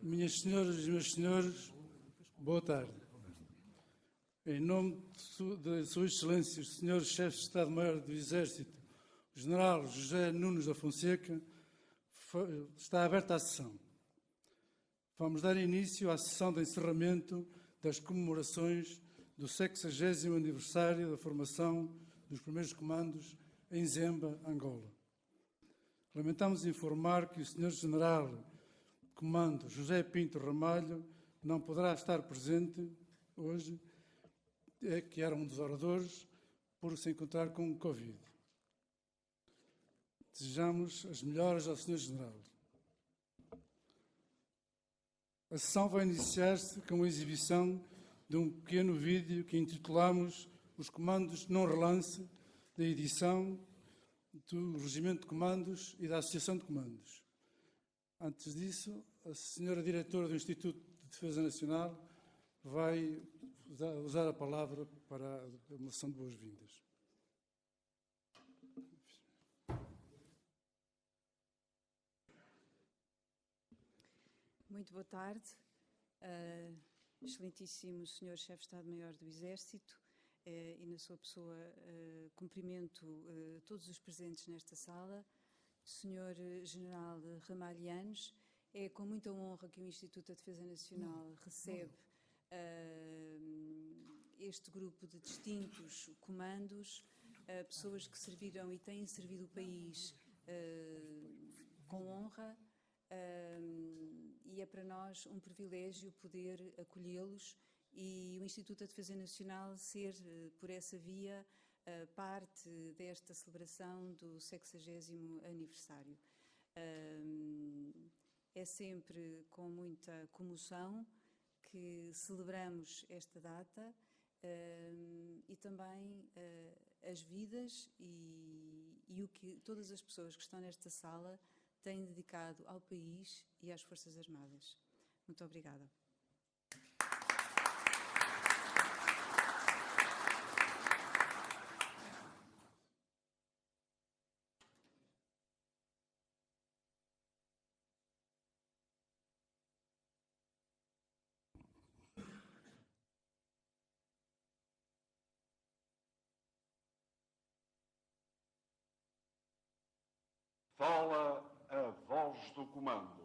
Minhas senhoras e meus senhores, boa tarde. Em nome de Sua Excelência, os senhores chefes de Estado-Maior do Exército, o General José Nunes da Fonseca, está aberta a sessão. Vamos dar início à sessão de encerramento das comemorações do 60º aniversário da formação dos primeiros comandos em Zemba, Angola. Lamentamos informar que o Sr. General de Comando José Pinto Ramalho não poderá estar presente hoje, que era um dos oradores, por se encontrar com Covid. Desejamos as melhoras ao Sr. General. A sessão vai iniciar-se com a exibição de um pequeno vídeo que intitulamos Os Comandos Não Relance, da edição do Regimento de Comandos e da Associação de Comandos. Antes disso, a senhora diretora do Instituto de Defesa Nacional vai usar a palavra para a moção de boas-vindas. Muito boa tarde, excelentíssimo Sr. Chefe de Estado-Maior do Exército, e na sua pessoa cumprimento todos os presentes nesta sala. Sr. General Ramalhianos, é com muita honra que o Instituto da Defesa Nacional recebe este grupo de distintos comandos, pessoas que serviram e têm servido o país com honra, e é para nós um privilégio poder acolhê-los e o Instituto da Defesa Nacional ser, por essa via, parte desta celebração do 60º aniversário. É sempre com muita comoção que celebramos esta data e também as vidas e o que todas as pessoas que estão nesta sala têm dedicado ao país e às Forças Armadas. Muito obrigada. Fala a voz do comando.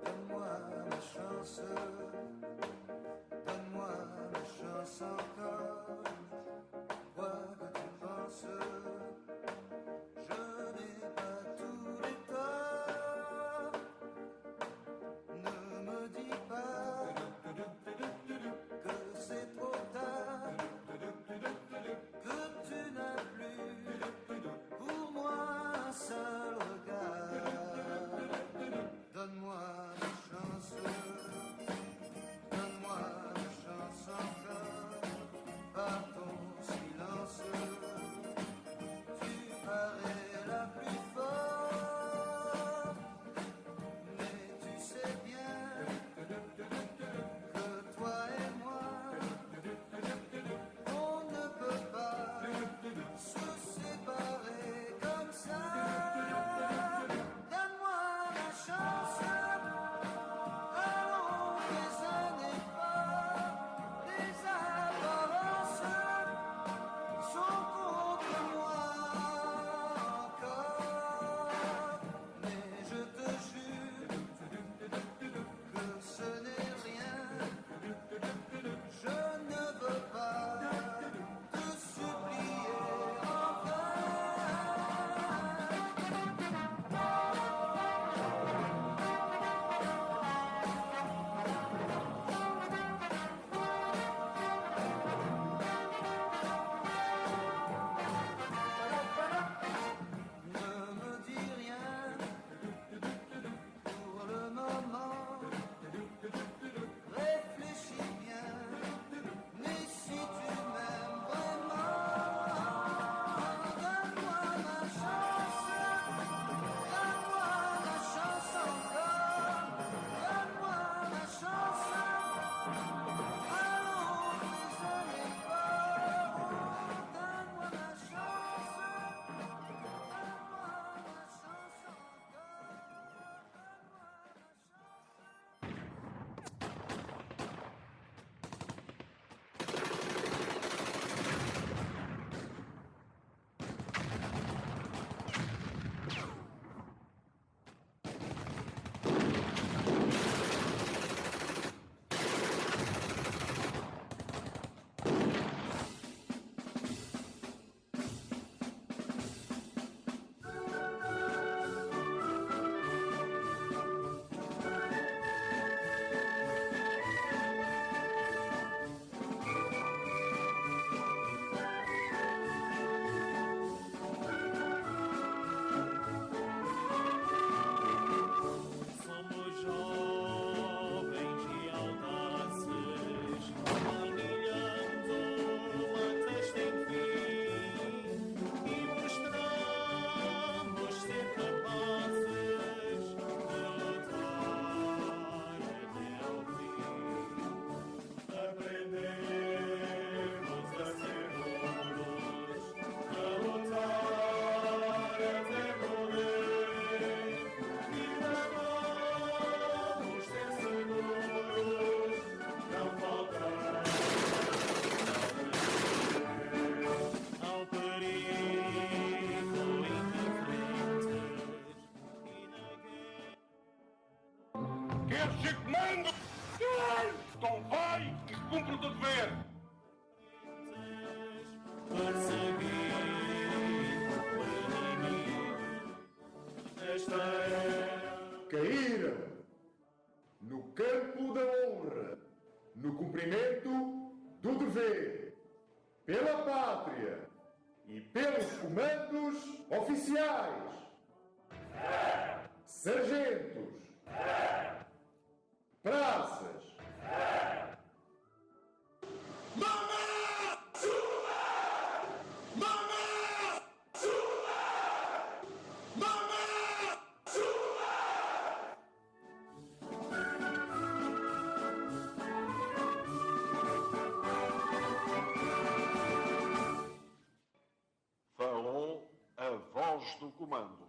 Donne-moi ma chance, donne-moi ma chance encore. Quoi que tu penses, je n'ai pas tous les torts. Ne me dis pas que c'est trop tard, que tu n'as plus pour moi un seul regard. Donne-moi ma chance. Sr. Comando! Então vai e cumpre o teu dever! Caíram no campo da honra, no cumprimento do dever, pela pátria e pelos comandos oficiais. Sargentos, praças, Falou a voz do comando.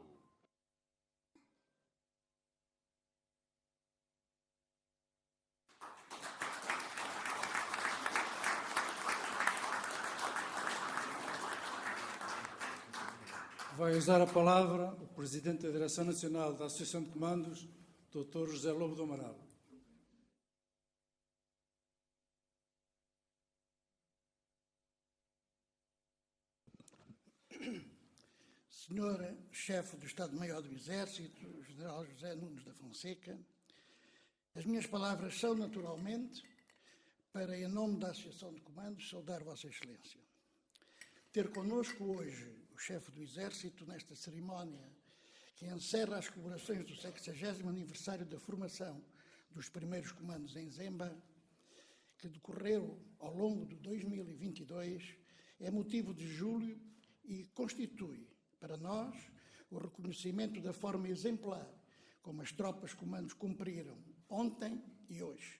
Vai usar a palavra o Presidente da Direção Nacional da Associação de Comandos, Dr. José Lobo do Amaral. Senhor Chefe do Estado-Maior do Exército, General José Nunes da Fonseca, as minhas palavras são, naturalmente, para, em nome da Associação de Comandos, saudar Vossa Excelência. Ter connosco hoje o Chefe do Exército nesta cerimónia que encerra as comemorações do 60º aniversário da formação dos primeiros comandos em Zemba, que decorreu ao longo de 2022, é motivo de júbilo e constitui, para nós, o reconhecimento da forma exemplar como as tropas comandos cumpriram ontem e hoje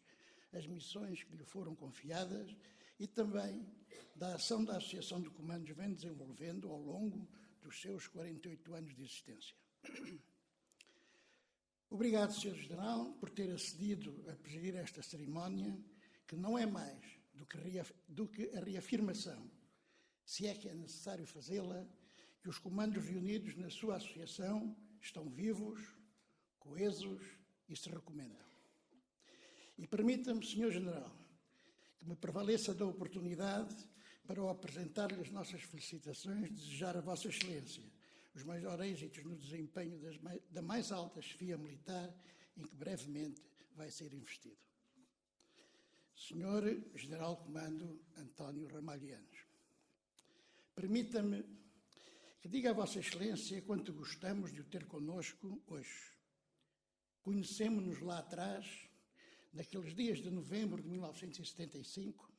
as missões que lhe foram confiadas e também da ação da Associação de Comandos vem desenvolvendo ao longo dos seus 48 anos de existência. Obrigado, Sr. General, por ter acedido a presidir esta cerimónia, que não é mais do que a reafirmação, se é que é necessário fazê-la, que os comandos reunidos na sua associação estão vivos, coesos e se recomendam. E permita-me, Sr. General, que me prevaleça da oportunidade para apresentar-lhe as nossas felicitações, desejar a Vossa Excelência os maiores êxitos no desempenho da mais alta chefia militar em que brevemente vai ser investido. Sr. General-Comando António Ramalhianos, permita-me que diga a Vossa Excelência quanto gostamos de o ter connosco hoje. Conhecemos-nos lá atrás, naqueles dias de novembro de 1975,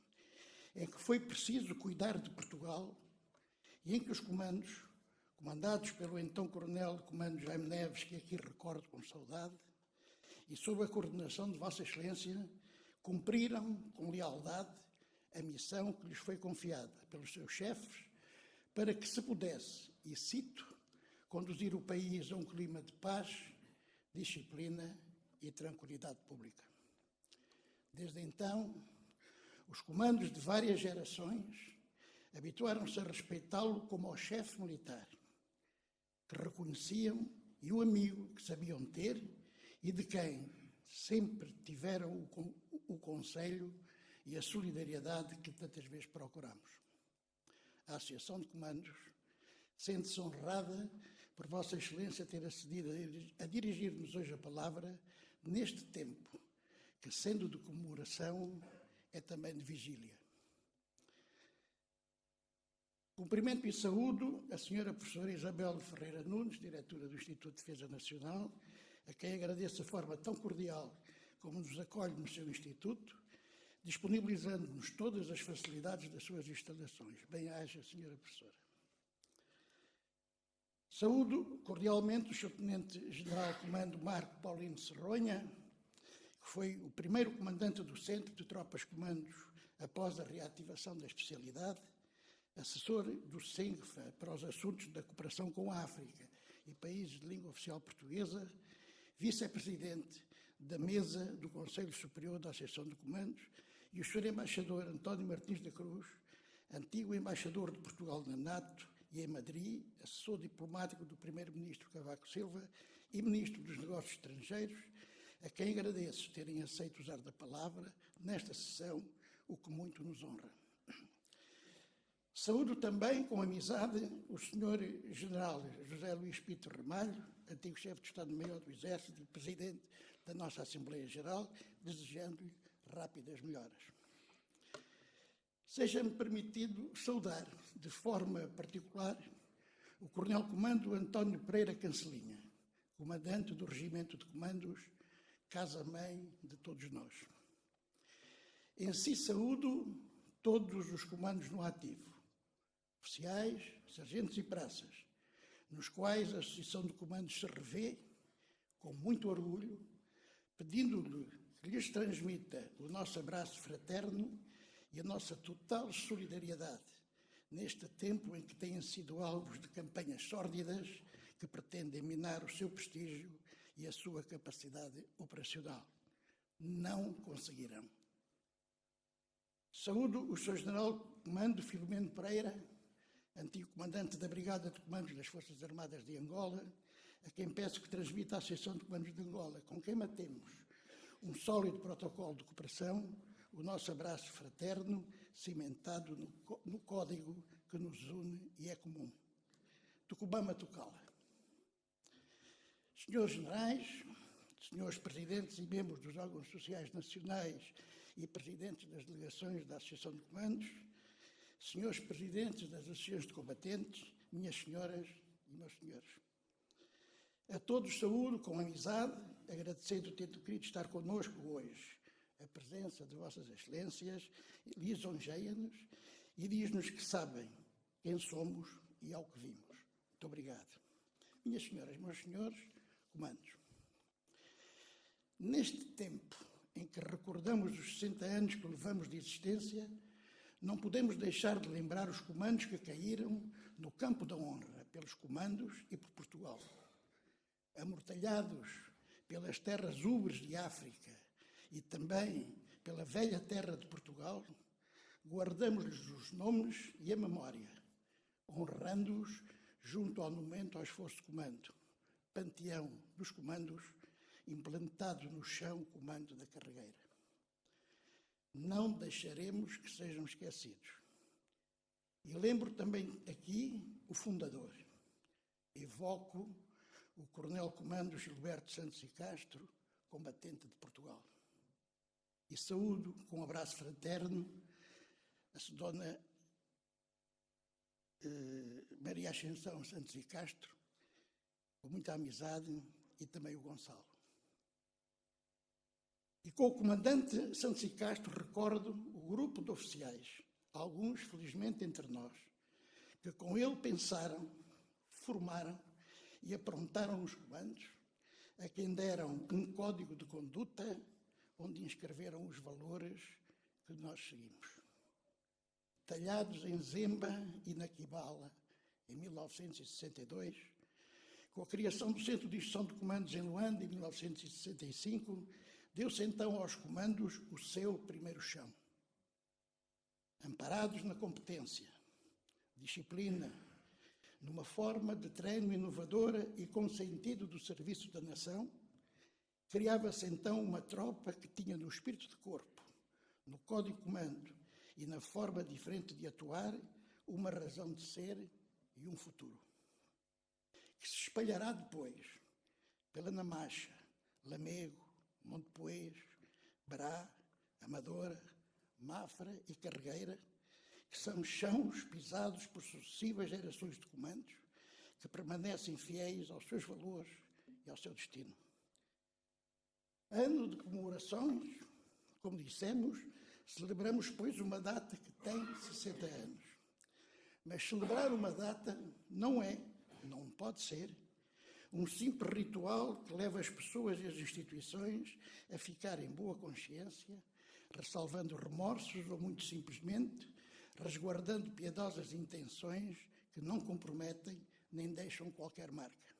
em que foi preciso cuidar de Portugal e em que os comandos, comandados pelo então Coronel de Comando Jaime Neves, que aqui recordo com saudade, e sob a coordenação de Vossa Excelência, cumpriram com lealdade a missão que lhes foi confiada pelos seus chefes para que se pudesse, e cito, conduzir o país a um clima de paz, disciplina e tranquilidade pública. Desde então, os comandos de várias gerações habituaram-se a respeitá-lo como o chefe militar, que reconheciam e o amigo que sabiam ter e de quem sempre tiveram o conselho e a solidariedade que tantas vezes procuramos. A Associação de Comandos sente-se honrada por Vossa Excelência ter acedido a dirigir-nos hoje a palavra neste tempo, que, sendo de comemoração, é também de vigília. Cumprimento e saúdo a Sra. Professora Isabel Ferreira Nunes, diretora do Instituto de Defesa Nacional, a quem agradeço a forma tão cordial como nos acolhe no seu Instituto, disponibilizando-nos todas as facilidades das suas instalações. Bem-aja, Sra. Professora. Saúdo cordialmente o Sr. Tenente-General Comando Marco Paulino Serronha, que foi o primeiro comandante do Centro de Tropas Comandos após a reativação da especialidade, assessor do CENGFA para os assuntos da cooperação com a África e países de língua oficial portuguesa, vice-presidente da mesa do Conselho Superior da Associação de Comandos, e o Sr. Embaixador António Martins da Cruz, antigo embaixador de Portugal na NATO e em Madrid, assessor diplomático do Primeiro-Ministro Cavaco Silva e Ministro dos Negócios Estrangeiros, a quem agradeço terem aceito usar da palavra nesta sessão, o que muito nos honra. Saúdo também, com amizade, o Sr. General José Luís Pinto Ramalho, antigo chefe de Estado-Maior do Exército e presidente da nossa Assembleia Geral, desejando-lhe rápidas melhoras. Seja-me permitido saudar, de forma particular, o Coronel Comando António Pereira Cancelinha, comandante do Regimento de Comandos, casa-mãe de todos nós. Em si saúdo todos os comandos no ativo, oficiais, sargentos e praças, nos quais a Associação de Comandos se revê, com muito orgulho, pedindo-lhe que lhes transmita o nosso abraço fraterno e a nossa total solidariedade neste tempo em que têm sido alvos de campanhas sórdidas que pretendem minar o seu prestígio e a sua capacidade operacional. Não conseguirão. Saúdo o Sr. General Comando Filomeno Pereira, antigo comandante da Brigada de Comandos das Forças Armadas de Angola, a quem peço que transmita à Associação de Comandos de Angola, com quem mantemos um sólido protocolo de cooperação, o nosso abraço fraterno, cimentado no código que nos une e é comum. Tucubama Tucala. Senhores generais, senhores presidentes e membros dos órgãos sociais nacionais e presidentes das delegações da Associação de Comandos, senhores presidentes das associações de combatentes, minhas senhoras e meus senhores. A todos saúdo com amizade, agradecendo ter querido estar connosco hoje. A presença de vossas excelências lisonjeia-nos e diz-nos que sabem quem somos e ao que vimos. Muito obrigado. Minhas senhoras, meus senhores, comandos. Neste tempo em que recordamos os 60 anos que levamos de existência, não podemos deixar de lembrar os comandos que caíram no campo da honra pelos comandos e por Portugal. Amortalhados pelas terras ubres de África e também pela velha terra de Portugal, guardamos-lhes os nomes e a memória, honrando-os junto ao monumento ao esforço de comando, panteão dos comandos, implantado no chão comando da carregueira. Não deixaremos que sejam esquecidos. E lembro também aqui o fundador. Evoco o Coronel Comando Gilberto Santos e Castro, combatente de Portugal. E saúdo com um abraço fraterno a Dona Maria Ascensão Santos e Castro, com muita amizade, e também o Gonçalo. E com o comandante Santos e Castro recordo o grupo de oficiais, alguns felizmente entre nós, que com ele pensaram, formaram e aprontaram os comandos, a quem deram um código de conduta onde inscreveram os valores que nós seguimos. Talhados em Zemba e na Quibala, em 1962, com a criação do Centro de Instrução de Comandos em Luanda, em 1965, deu-se então aos comandos o seu primeiro chão. Amparados na competência, disciplina, numa forma de treino inovadora e com sentido do serviço da nação, criava-se então uma tropa que tinha no espírito de corpo, no código de comando e na forma diferente de atuar, uma razão de ser e um futuro. Que se espalhará depois pela Namacha, Lamego, Montepoês, Brá, Amadora, Mafra e Carregueira, que são chãos pisados por sucessivas gerações de comandos que permanecem fiéis aos seus valores e ao seu destino. Ano de comemorações, como dissemos, celebramos, pois, uma data que tem 60 anos. Mas celebrar uma data não pode ser, um simples ritual que leva as pessoas e as instituições a ficar em boa consciência, ressalvando remorsos ou, muito simplesmente, resguardando piedosas intenções que não comprometem nem deixam qualquer marca.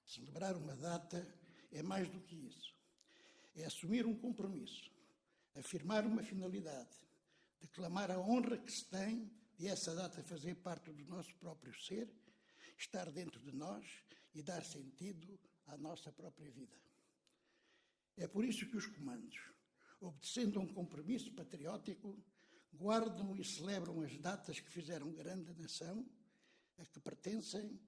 Celebrar uma data é mais do que isso. É assumir um compromisso, afirmar uma finalidade, declamar a honra que se tem de essa data fazer parte do nosso próprio ser, estar dentro de nós e dar sentido à nossa própria vida. É por isso que os comandos, obedecendo a um compromisso patriótico, guardam e celebram as datas que fizeram grande a nação, a que pertencem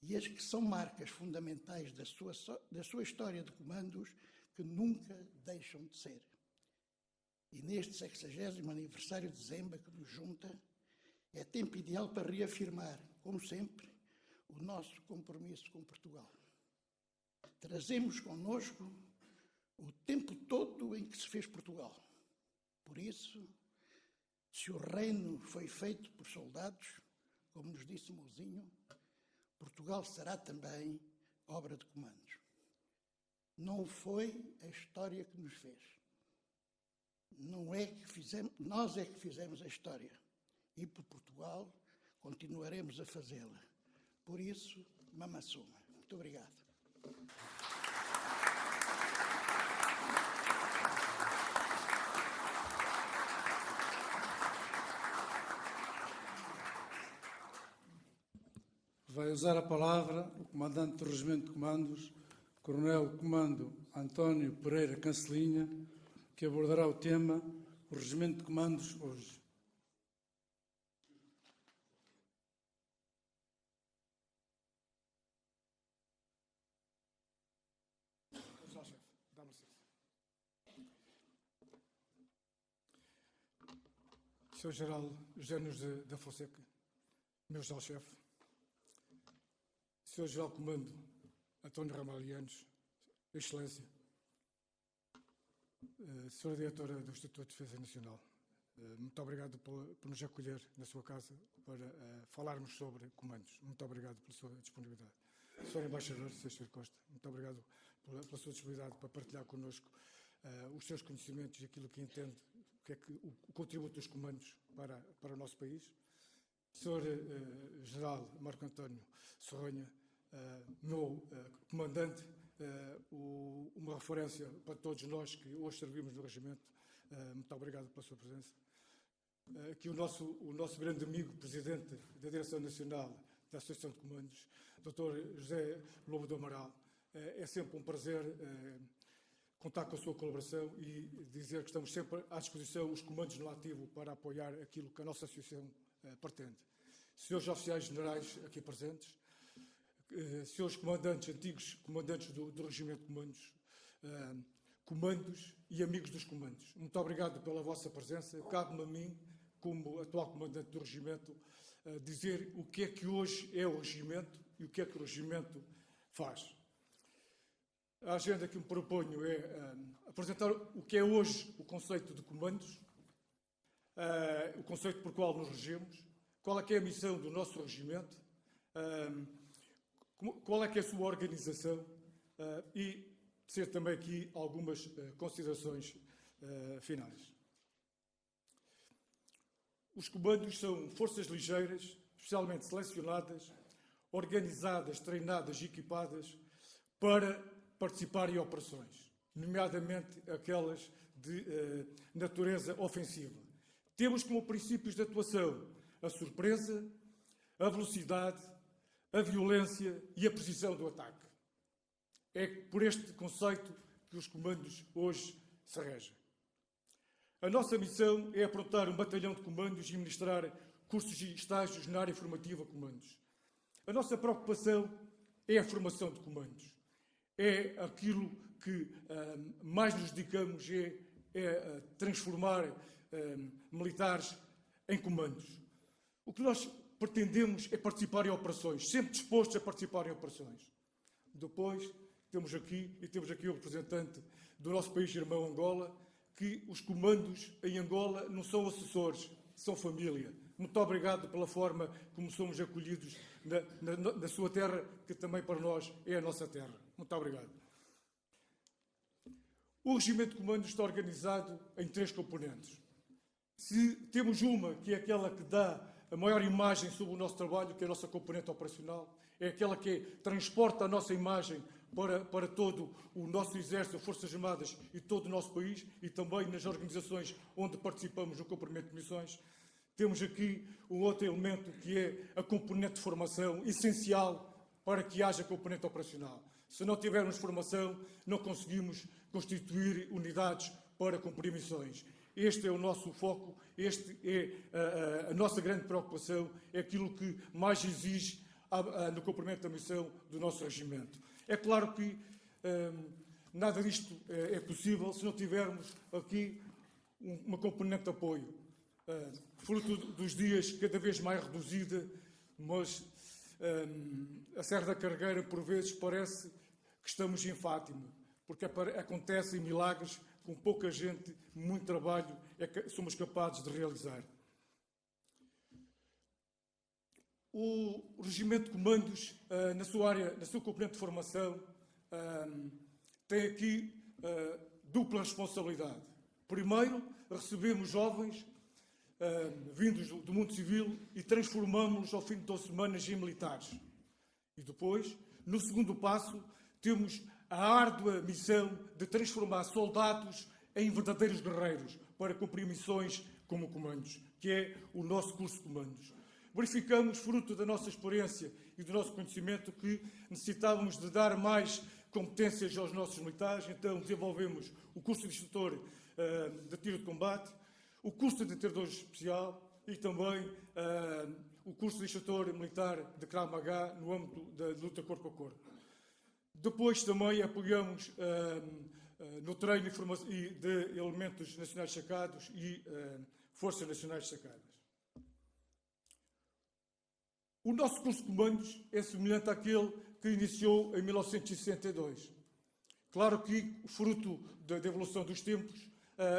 e as que são marcas fundamentais da sua história de comandos, que nunca deixam de ser. E neste 60º aniversário de Zemba que nos junta, é tempo ideal para reafirmar, como sempre, o nosso compromisso com Portugal. Trazemos connosco o tempo todo em que se fez Portugal. Por isso, se o reino foi feito por soldados, como nos disse Mouzinho, Portugal será também obra de comandos. Não foi a história que nos fez. Não é que fizemos, nós é que fizemos a história. E por Portugal continuaremos a fazê-la. Por isso, Mamassuma. Muito obrigado. Vai usar a palavra o comandante do Regimento de Comandos, Coronel Comando António Pereira Cancelinha, que abordará o tema o Regimento de Comandos hoje. Sr. General José Nunes da Fonseca, meu General-Chefe, Sr. General Comando António Ramalhianos, Excelência, Sra. Diretora do Instituto de Defesa Nacional, muito obrigado por nos acolher na sua casa para falarmos sobre comandos. Muito obrigado pela sua disponibilidade. Sr. Embaixador Seixas Costa, muito obrigado pela sua disponibilidade para partilhar connosco os seus conhecimentos e aquilo que entende, o contributo dos comandos para o nosso país. Sr. General Marco António Sorronha, meu comandante, uma referência para todos nós que hoje servimos no regimento. Muito obrigado pela sua presença. Aqui o nosso grande amigo, presidente da Direção Nacional da Associação de Comandos, Dr. José Lobo do Amaral. É sempre um prazer contar com a sua colaboração e dizer que estamos sempre à disposição, os comandos no ativo, para apoiar aquilo que a nossa associação pretende. Senhores oficiais generais aqui presentes, senhores comandantes, antigos comandantes do Regimento de Comandos, comandos e amigos dos comandos, muito obrigado pela vossa presença. Cabe-me a mim, como atual comandante do regimento, dizer o que é que hoje é o regimento e o que é que o regimento faz. A agenda que me proponho é apresentar o que é hoje o conceito de comandos, o conceito por qual nos regemos, qual é que é a missão do nosso regimento, qual é que é a sua organização e ser também aqui algumas considerações finais. Os comandos são forças ligeiras, especialmente selecionadas, organizadas, treinadas e equipadas para participar em operações, nomeadamente aquelas de natureza ofensiva. Temos como princípios de atuação a surpresa, a velocidade, a violência e a precisão do ataque. É por este conceito que os comandos hoje se regem. A nossa missão é aprontar um batalhão de comandos e ministrar cursos e estágios na área formativa comandos. A nossa preocupação é a formação de comandos. É aquilo que mais nos dedicamos, é transformar militares em comandos. O que nós pretendemos é participar em operações, sempre dispostos a participar em operações. Depois, temos aqui o representante do nosso país irmão Angola, que os comandos em Angola não são assessores, são família. Muito obrigado pela forma como somos acolhidos na sua terra, que também para nós é a nossa terra. Muito obrigado. O regimento de comandos está organizado em 3 componentes. Se temos uma, que é aquela que dá a maior imagem sobre o nosso trabalho, que é a nossa componente operacional, é aquela que transporta a nossa imagem para todo o nosso Exército, Forças Armadas e todo o nosso país, e também nas organizações onde participamos no cumprimento de missões. Temos aqui um outro elemento, que é a componente de formação, essencial para que haja componente operacional. Se não tivermos formação, não conseguimos constituir unidades para cumprir missões. Este é o nosso foco, este é a nossa grande preocupação, é aquilo que mais exige no cumprimento da missão do nosso regimento. É claro que nada disto é possível se não tivermos aqui uma componente de apoio, fruto dos dias cada vez mais reduzida, mas a Serra da Carregueira, por vezes, parece que estamos em Fátima, porque acontecem milagres com pouca gente, muito trabalho, somos capazes de realizar. O Regimento de Comandos, na sua área, na sua componente de formação, tem aqui dupla responsabilidade. Primeiro, recebemos jovens vindos do mundo civil e transformamos-los ao fim de 2 semanas em militares. E depois, no segundo passo, temos a árdua missão de transformar soldados em verdadeiros guerreiros para cumprir missões como comandos, que é o nosso curso de comandos. Verificamos, fruto da nossa experiência e do nosso conhecimento, que necessitávamos de dar mais competências aos nossos militares, então desenvolvemos o curso de instrutor de tiro de combate, o curso de treinador especial e também o curso de instrutor militar de Krav Maga no âmbito da luta corpo a corpo. Depois também apoiamos no treino de elementos nacionais sacados e forças nacionais sacadas. O nosso curso de comandos é semelhante àquele que iniciou em 1962. Claro que, fruto da evolução dos tempos,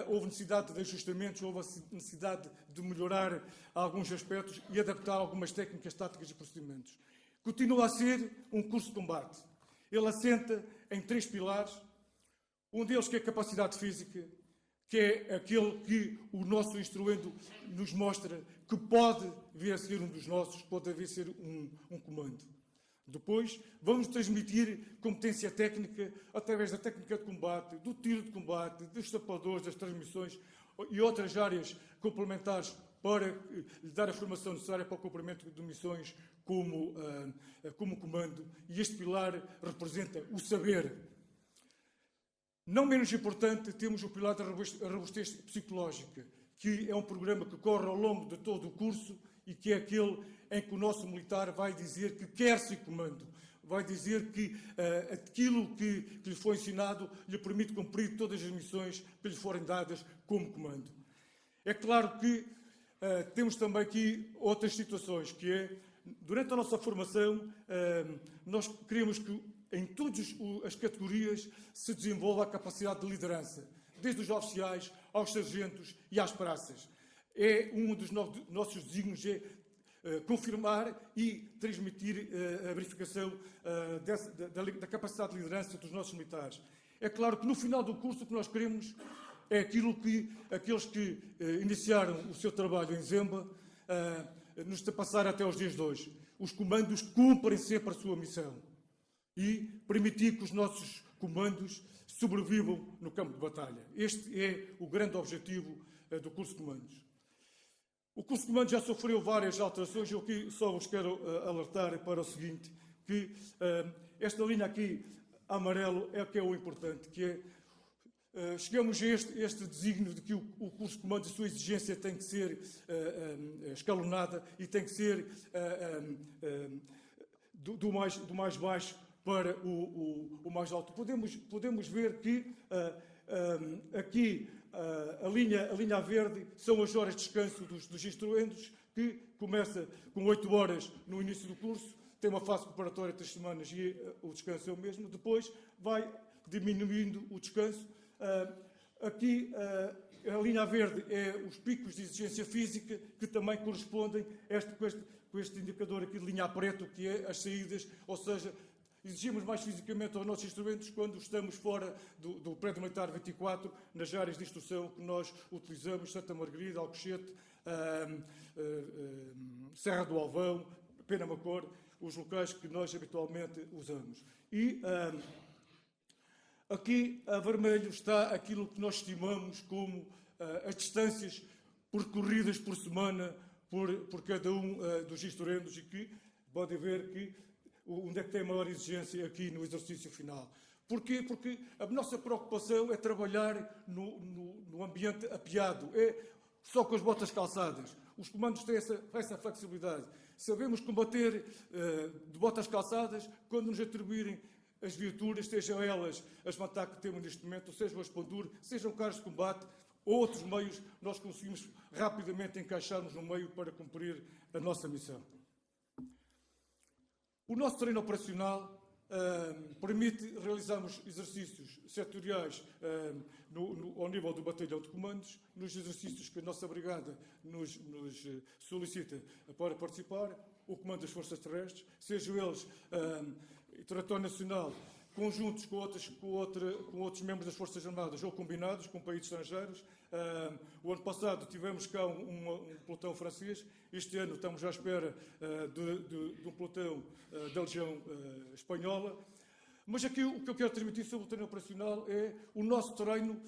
houve necessidade de ajustamentos, houve necessidade de melhorar alguns aspectos e adaptar algumas técnicas, táticas e procedimentos. Continua a ser um curso de combate. Ele assenta em 3 pilares, um deles que é a capacidade física, que é aquele que o nosso instruendo nos mostra que pode vir a ser um dos nossos, pode vir a ser um comando. Depois, vamos transmitir competência técnica através da técnica de combate, do tiro de combate, dos tapadores, das transmissões e outras áreas complementares para lhe dar a formação necessária para o cumprimento de missões como comando. E este pilar representa o saber. Não menos importante, temos o pilar da robustez psicológica, que é um programa que corre ao longo de todo o curso e que é aquele em que o nosso militar vai dizer que quer ser comando, vai dizer que aquilo que lhe foi ensinado lhe permite cumprir todas as missões que lhe forem dadas como comando. É claro que temos também aqui outras situações, que é, durante a nossa formação, nós queremos que em todas as categorias se desenvolva a capacidade de liderança, desde os oficiais aos sargentos e às praças. Um dos nossos desígnios é confirmar e transmitir a verificação da capacidade de liderança dos nossos militares. É claro que no final do curso o que nós queremos é aquilo que aqueles que iniciaram o seu trabalho em Zemba nos passar até os dias de hoje. Os comandos cumprem sempre a sua missão e permitir que os nossos comandos sobrevivam no campo de batalha. Este é o grande objetivo do curso de comandos. O curso de comandos já sofreu várias alterações. Eu aqui só vos quero alertar para o seguinte, que esta linha aqui, amarelo, é o que é o importante, que é chegamos a este desígnio de que o curso de comandos, a sua exigência tem que ser escalonada e tem que ser do mais baixo para o mais alto. Podemos ver que aqui a linha verde são as horas de descanso dos instruendos, que começa com 8 horas no início do curso, tem uma fase preparatória de 3 semanas e o descanso é o mesmo. Depois vai diminuindo o descanso. Aqui a linha verde é os picos de exigência física, que também correspondem com este indicador aqui de linha preto, que é as saídas, ou seja, exigimos mais fisicamente aos nossos instrumentos quando estamos fora do prédio militar 24, nas áreas de instrução que nós utilizamos, Santa Margarida, Alcochete, Serra do Alvão, Penamacor, os locais que nós habitualmente usamos. E aqui a vermelho está aquilo que nós estimamos como as distâncias percorridas por semana por cada um dos instruendos, e que pode ver que onde é que tem a maior exigência aqui no exercício final. Porquê? Porque a nossa preocupação é trabalhar no ambiente apiado, é só com as botas calçadas. Os comandos têm essa flexibilidade. Sabemos combater de botas calçadas quando nos atribuírem as viaturas, sejam elas as MATAC que temos neste momento, sejam as Pandur, sejam carros de combate ou outros meios, nós conseguimos rapidamente encaixar-nos no meio para cumprir a nossa missão. O nosso treino operacional permite realizarmos exercícios setoriais ao nível do batalhão de comandos, nos exercícios que a nossa brigada nos solicita para participar, o comando das forças terrestres, sejam eles em território nacional, conjuntos com outros membros das Forças Armadas ou combinados com países estrangeiros. O ano passado tivemos cá um pelotão francês, este ano estamos à espera de um pelotão da Legião Espanhola. Mas aqui o que eu quero transmitir sobre o treino operacional é o nosso treino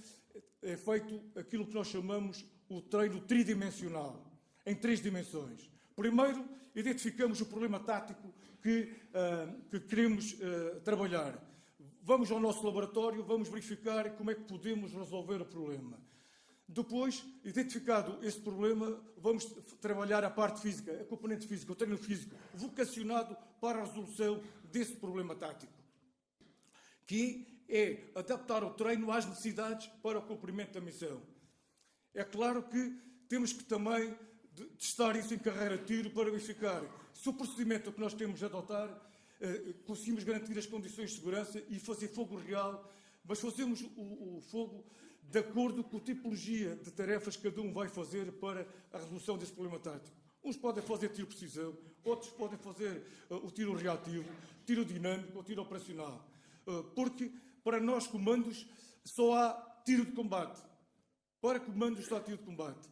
é feito aquilo que nós chamamos o treino tridimensional, em 3 dimensões. Primeiro, identificamos o problema tático que queremos trabalhar. Vamos ao nosso laboratório, vamos verificar como é que podemos resolver o problema. Depois, identificado este problema, vamos trabalhar a parte física, a componente física, o treino físico, vocacionado para a resolução desse problema tático, que é adaptar o treino às necessidades para o cumprimento da missão. É claro que temos que também testar isso em carreira de tiro para verificar se o procedimento que nós temos de adotar conseguimos garantir as condições de segurança e fazer fogo real, mas fazemos o fogo de acordo com a tipologia de tarefas que cada um vai fazer para a resolução desse problema tático. Uns podem fazer tiro de precisão, outros podem fazer o tiro reativo, tiro dinâmico ou tiro operacional. Porque para nós, comandos, só há tiro de combate. Para comandos só há tiro de combate.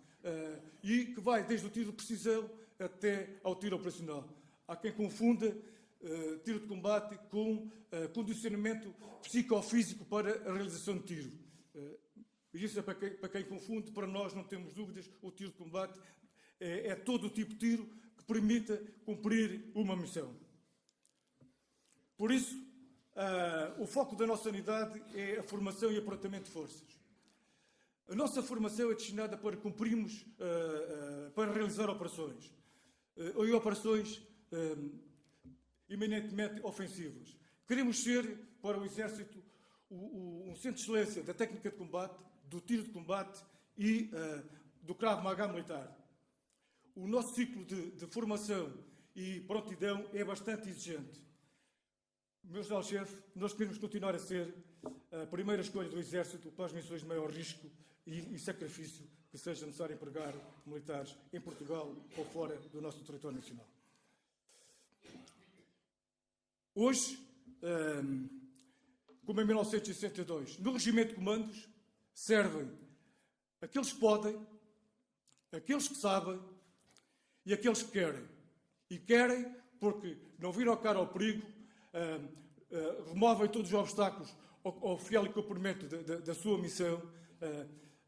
E que vai desde o tiro de precisão até ao tiro operacional. Há quem confunda tiro de combate com condicionamento psicofísico para a realização de tiro. Isso é para quem confunde. Para nós, não temos dúvidas, o tiro de combate é todo o tipo de tiro que permita cumprir uma missão. Por isso, o foco da nossa unidade é a formação e aparatamento de forças. A nossa formação é destinada para cumprirmos, para realizar operações. Ou operações eminentemente ofensivas. Queremos ser, para o Exército, um centro de excelência da técnica de combate, do tiro de combate e do Krav Maga militar. O nosso ciclo de formação e prontidão é bastante exigente. Meu general-chefe, nós queremos continuar a ser a primeira escolha do Exército para as missões de maior risco e sacrifício que seja necessário empregar militares em Portugal ou fora do nosso território nacional. Hoje, como em 1962, no regimento de comandos servem aqueles que podem, aqueles que sabem e aqueles que querem. E querem porque não viram a cara ao perigo, removem todos os obstáculos ao fiel cumprimento da sua missão,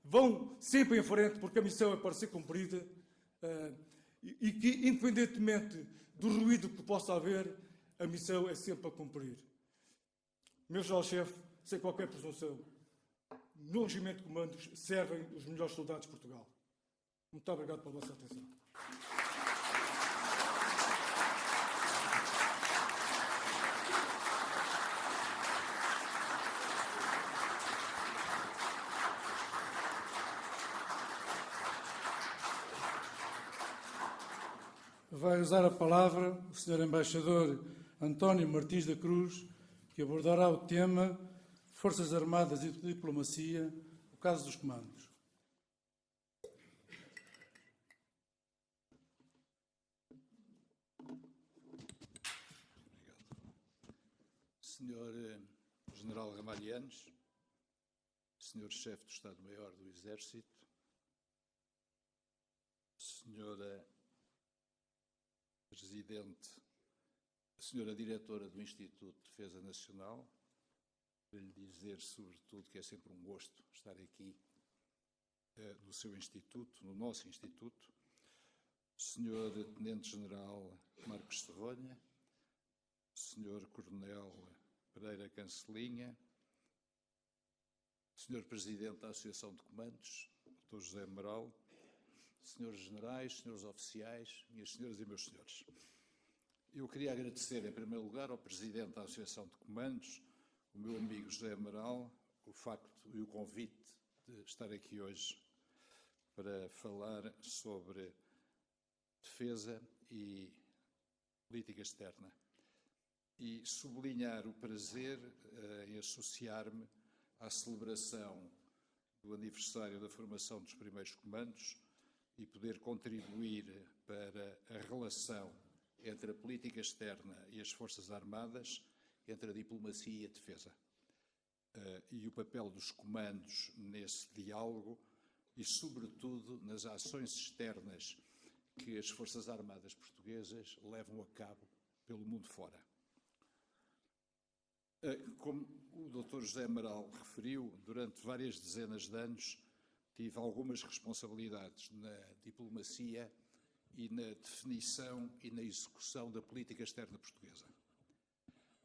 vão sempre em frente porque a missão é para ser cumprida e que, independentemente do ruído que possa haver, a missão é sempre a cumprir. Meu general-chefe, sem qualquer presunção, no regimento de comandos servem os melhores soldados de Portugal. Muito obrigado pela vossa atenção. Vai usar a palavra o Sr. Embaixador António Martins da Cruz, que abordará o tema Forças Armadas e Diplomacia, o caso dos comandos. Senhor General Ramalhianes, Senhor Chefe do Estado-Maior do Exército, Senhora Presidente, Senhora Diretora do Instituto de Defesa Nacional, para lhe dizer, sobretudo, que é sempre um gosto estar aqui no seu Instituto, no nosso Instituto, Senhor Tenente-General Marcos Serronha, Sr. Coronel Pereira Cancelinha, Sr. Presidente da Associação de Comandos, Dr. José Amaral, Srs. Generais, Srs. Oficiais, minhas senhoras e meus senhores. Eu queria agradecer, em primeiro lugar, ao Presidente da Associação de Comandos, o meu amigo José Amaral, o facto e o convite de estar aqui hoje para falar sobre defesa e política externa e sublinhar o prazer em associar-me à celebração do aniversário da formação dos primeiros comandos e poder contribuir para a relação entre a política externa e as Forças Armadas, entre a diplomacia e a defesa. E o papel dos comandos nesse diálogo e, sobretudo, nas ações externas que as Forças Armadas portuguesas levam a cabo pelo mundo fora. Como o Dr. José Amaral referiu, durante várias dezenas de anos tive algumas responsabilidades na diplomacia e na definição e na execução da política externa portuguesa.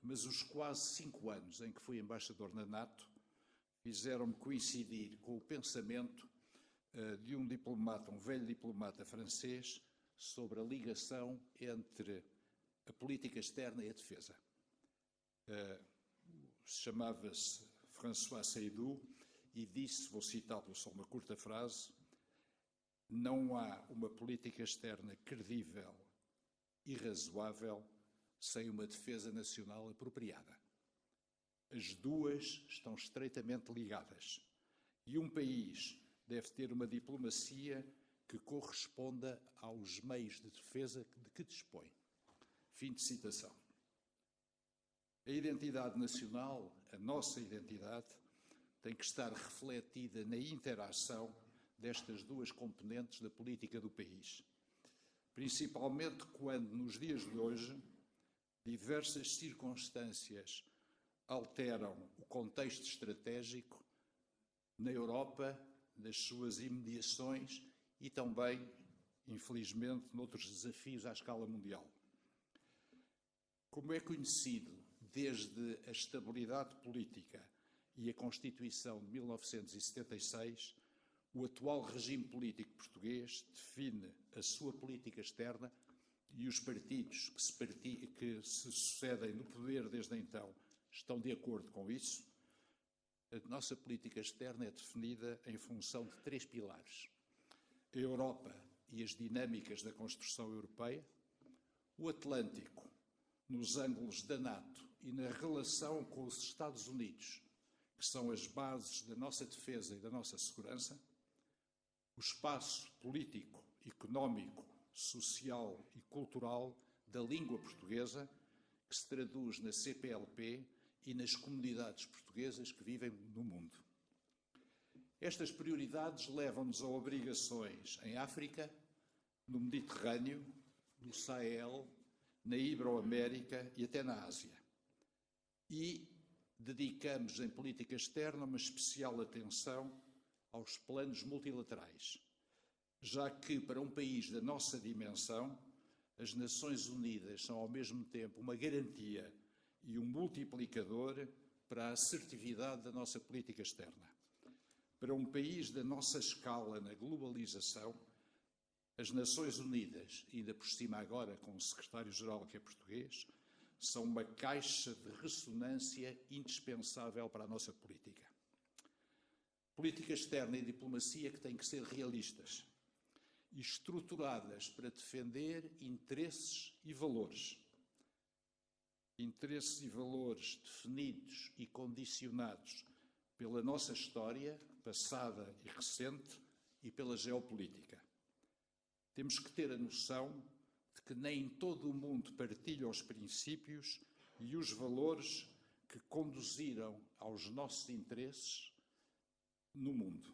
Mas os quase 5 anos em que fui embaixador na NATO fizeram-me coincidir com o pensamento de um diplomata, um velho diplomata francês, sobre a ligação entre a política externa e a defesa. Chamava-se François Seydoux e disse, vou citá-lo só uma curta frase: não há uma política externa credível e razoável sem uma defesa nacional apropriada. As duas estão estreitamente ligadas e um país deve ter uma diplomacia que corresponda aos meios de defesa de que dispõe. Fim de citação. A identidade nacional, a nossa identidade, tem que estar refletida na interação destas duas componentes da política do país. Principalmente quando, nos dias de hoje, diversas circunstâncias alteram o contexto estratégico na Europa, nas suas imediações e também, infelizmente, noutros desafios à escala mundial. Como é conhecido, desde a estabilidade política e a Constituição de 1976, o atual regime político português define a sua política externa e os partidos que se sucedem no poder desde então estão de acordo com isso. A nossa política externa é definida em função de 3 pilares: a Europa e as dinâmicas da construção europeia, o Atlântico, nos ângulos da NATO e na relação com os Estados Unidos, que são as bases da nossa defesa e da nossa segurança, o espaço político, económico, social e cultural da língua portuguesa, que se traduz na CPLP e nas comunidades portuguesas que vivem no mundo. Estas prioridades levam-nos a obrigações em África, no Mediterrâneo, no Sahel, na Iberoamérica e até na Ásia. E dedicamos em política externa uma especial atenção aos planos multilaterais, já que para um país da nossa dimensão, as Nações Unidas são ao mesmo tempo uma garantia e um multiplicador para a assertividade da nossa política externa. Para um país da nossa escala na globalização, as Nações Unidas, ainda por cima agora com o secretário-geral que é português, são uma caixa de ressonância indispensável para a nossa política. Política externa e diplomacia que têm que ser realistas e estruturadas para defender interesses e valores. Interesses e valores definidos e condicionados pela nossa história, passada e recente, e pela geopolítica. Temos que ter a noção de que nem todo o mundo partilha os princípios e os valores que conduziram aos nossos interesses no mundo.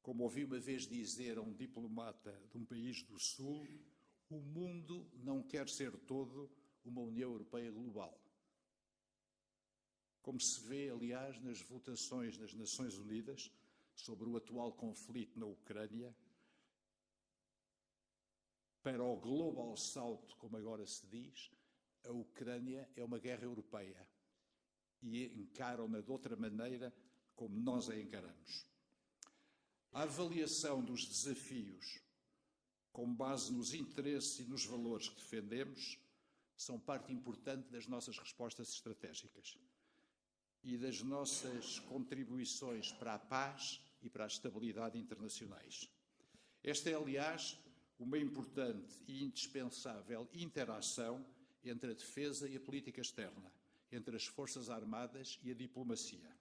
Como ouvi uma vez dizer a um diplomata de um país do Sul, o mundo não quer ser todo uma União Europeia global. Como se vê, aliás, nas votações das Nações Unidas sobre o atual conflito na Ucrânia, para o Global South, como agora se diz, a Ucrânia é uma guerra europeia e encaram-na de outra maneira como nós a encaramos. A avaliação dos desafios, com base nos interesses e nos valores que defendemos, são parte importante das nossas respostas estratégicas e das nossas contribuições para a paz e para a estabilidade internacionais. Esta é, aliás, uma importante e indispensável interação entre a defesa e a política externa, entre as Forças Armadas e a diplomacia,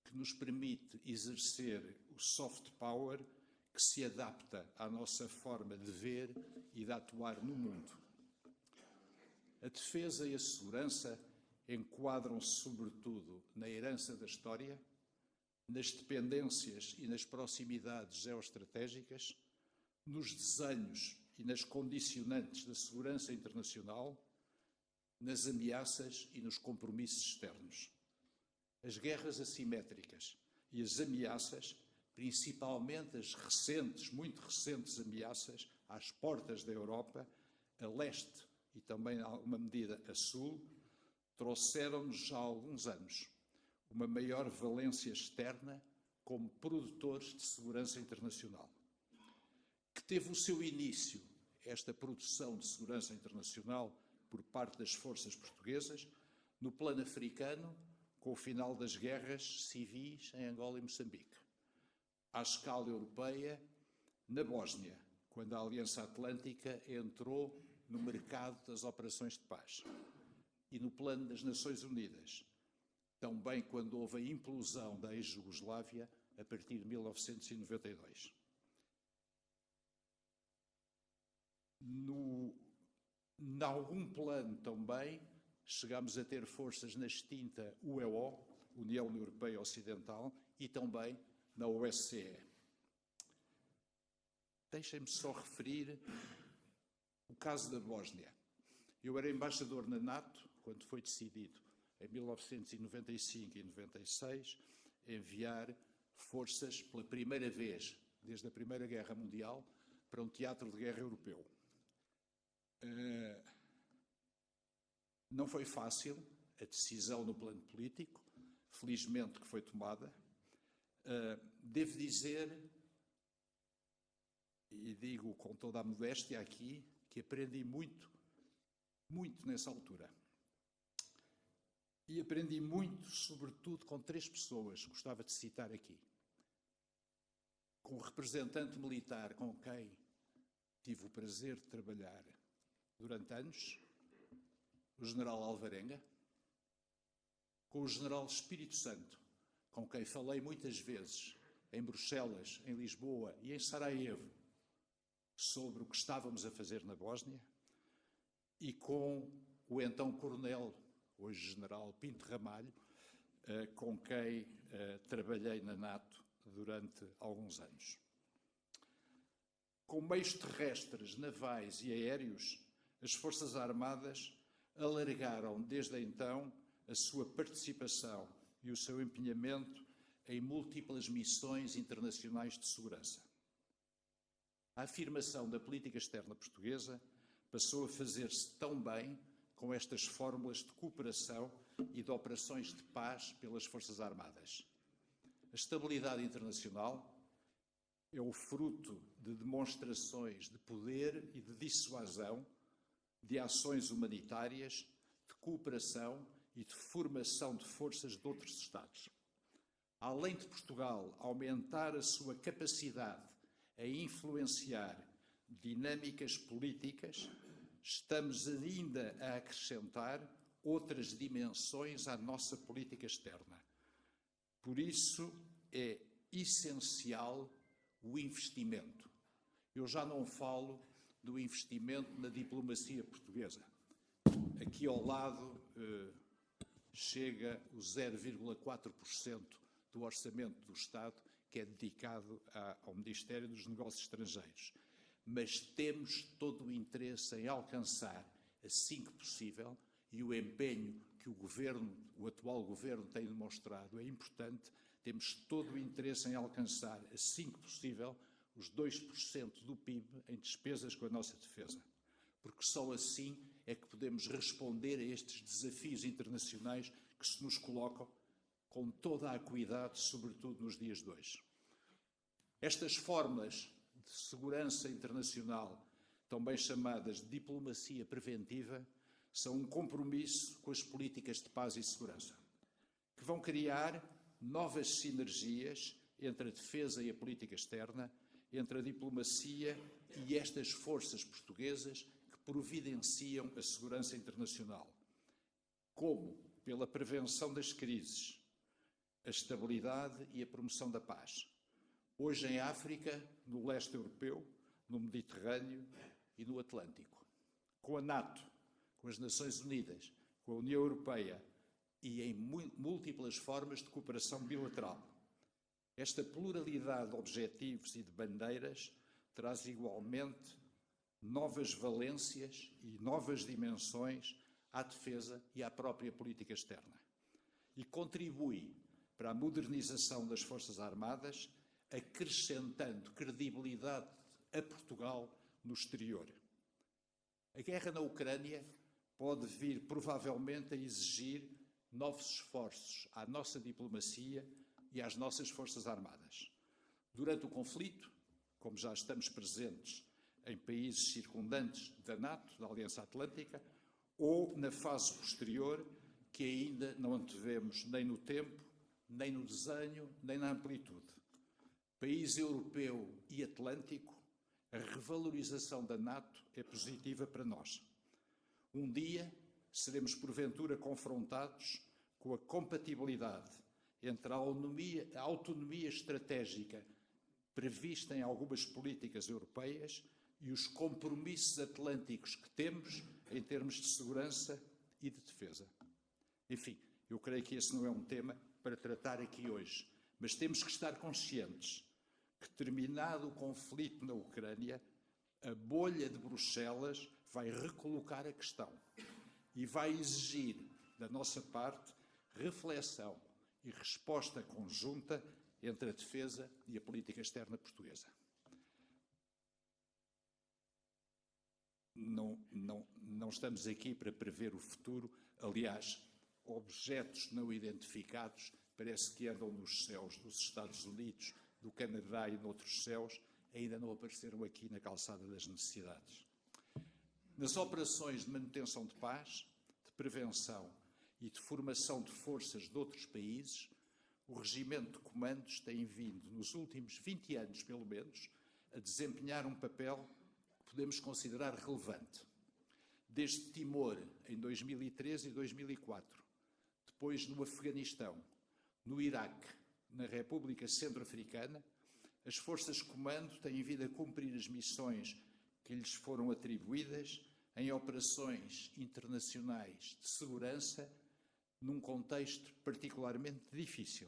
que nos permite exercer o soft power que se adapta à nossa forma de ver e de atuar no mundo. A defesa e a segurança enquadram-se, sobretudo, na herança da história, nas dependências e nas proximidades geoestratégicas, nos desenhos e nas condicionantes da segurança internacional, nas ameaças e nos compromissos externos. As guerras assimétricas e as ameaças, principalmente as recentes, muito recentes ameaças às portas da Europa, a leste e também, em alguma medida, a sul, trouxeram-nos já há alguns anos uma maior valência externa como produtores de segurança internacional, que teve o seu início, esta produção de segurança internacional, por parte das forças portuguesas, no plano africano, com o final das guerras civis em Angola e Moçambique. À escala europeia, na Bósnia, quando a Aliança Atlântica entrou no mercado das operações de paz. E no plano das Nações Unidas, também quando houve a implosão da ex-Jugoslávia a partir de 1992. Em algum plano também chegámos a ter forças na extinta UEO, União Europeia Ocidental, e também na OSCE. Deixem-me só referir o caso da Bósnia. Eu era embaixador na NATO quando foi decidido, em 1995 e 96, enviar forças pela primeira vez, desde a Primeira Guerra Mundial, para um teatro de guerra europeu. Não foi fácil a decisão no plano político, felizmente que foi tomada. Devo dizer, e digo com toda a modéstia aqui, que aprendi muito nessa altura. E aprendi muito, sobretudo, com 3 pessoas que gostava de citar aqui. Com o representante militar com quem tive o prazer de trabalhar durante anos, o general Alvarenga, com o general Espírito Santo, com quem falei muitas vezes em Bruxelas, em Lisboa e em Sarajevo, sobre o que estávamos a fazer na Bósnia, e com o então coronel, hoje general Pinto Ramalho, com quem trabalhei na NATO durante alguns anos. Com meios terrestres, navais e aéreos, as Forças Armadas alargaram desde então a sua participação e o seu empenhamento em múltiplas missões internacionais de segurança. A afirmação da política externa portuguesa passou a fazer-se tão bem com estas fórmulas de cooperação e de operações de paz pelas Forças Armadas. A estabilidade internacional é o fruto de demonstrações de poder e de dissuasão, de ações humanitárias, de cooperação e de formação de forças de outros Estados. Além de Portugal aumentar a sua capacidade a influenciar dinâmicas políticas, estamos ainda a acrescentar outras dimensões à nossa política externa. Por isso é essencial o investimento. Eu já não falo do investimento na diplomacia portuguesa. Aqui ao lado chega o 0,4% do orçamento do Estado que é dedicado ao Ministério dos Negócios Estrangeiros. Mas temos todo o interesse em alcançar, assim que possível, e o empenho que o atual Governo tem demonstrado é importante, temos todo o interesse em alcançar, assim que possível, os 2% do PIB em despesas com a nossa defesa. Porque só assim é que podemos responder a estes desafios internacionais que se nos colocam com toda a acuidade, sobretudo nos dias de hoje. Estas fórmulas de segurança internacional, também chamadas de diplomacia preventiva, são um compromisso com as políticas de paz e segurança, que vão criar novas sinergias entre a defesa e a política externa, entre a diplomacia e estas forças portuguesas que providenciam a segurança internacional, como pela prevenção das crises, a estabilidade e a promoção da paz. Hoje em África, no leste europeu, no Mediterrâneo e no Atlântico. Com a NATO, com as Nações Unidas, com a União Europeia e em múltiplas formas de cooperação bilateral. Esta pluralidade de objetivos e de bandeiras traz igualmente novas valências e novas dimensões à defesa e à própria política externa. E contribui para a modernização das Forças Armadas, acrescentando credibilidade a Portugal no exterior. A guerra na Ucrânia pode vir, provavelmente, a exigir novos esforços à nossa diplomacia e às nossas Forças Armadas. Durante o conflito, como já estamos presentes em países circundantes da NATO, da Aliança Atlântica, ou na fase posterior, que ainda não antevemos nem no tempo, nem no desenho, nem na amplitude. País europeu e atlântico, a revalorização da NATO é positiva para nós. Um dia seremos, porventura, confrontados com a compatibilidade entre a autonomia estratégica prevista em algumas políticas europeias e os compromissos atlânticos que temos em termos de segurança e de defesa. Enfim, eu creio que esse não é um tema para tratar aqui hoje, mas temos que estar conscientes que, terminado o conflito na Ucrânia, a bolha de Bruxelas vai recolocar a questão e vai exigir, da nossa parte, reflexão e resposta conjunta entre a defesa e a política externa portuguesa. Não estamos aqui para prever o futuro. Aliás, objetos não identificados parece que andam nos céus dos Estados Unidos, do Canadá e noutros céus, ainda não apareceram aqui na calçada das necessidades. Nas operações de manutenção de paz, de prevenção e de formação de forças de outros países, o Regimento de Comandos tem vindo, nos últimos 20 anos pelo menos, a desempenhar um papel que podemos considerar relevante. Desde Timor, em 2013 e 2004, depois no Afeganistão, no Iraque, na República Centro-Africana, as forças de comando têm vindo a cumprir as missões que lhes foram atribuídas em operações internacionais de segurança num contexto particularmente difícil.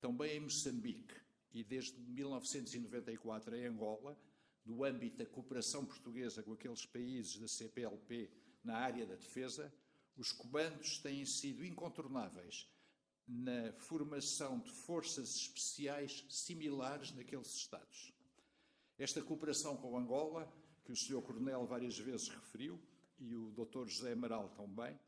Também em Moçambique e desde 1994 em Angola, no âmbito da cooperação portuguesa com aqueles países da CPLP na área da defesa, os comandos têm sido incontornáveis na formação de forças especiais similares naqueles Estados. Esta cooperação com Angola, que o Sr. Coronel várias vezes referiu, e o Dr. José Amaral também,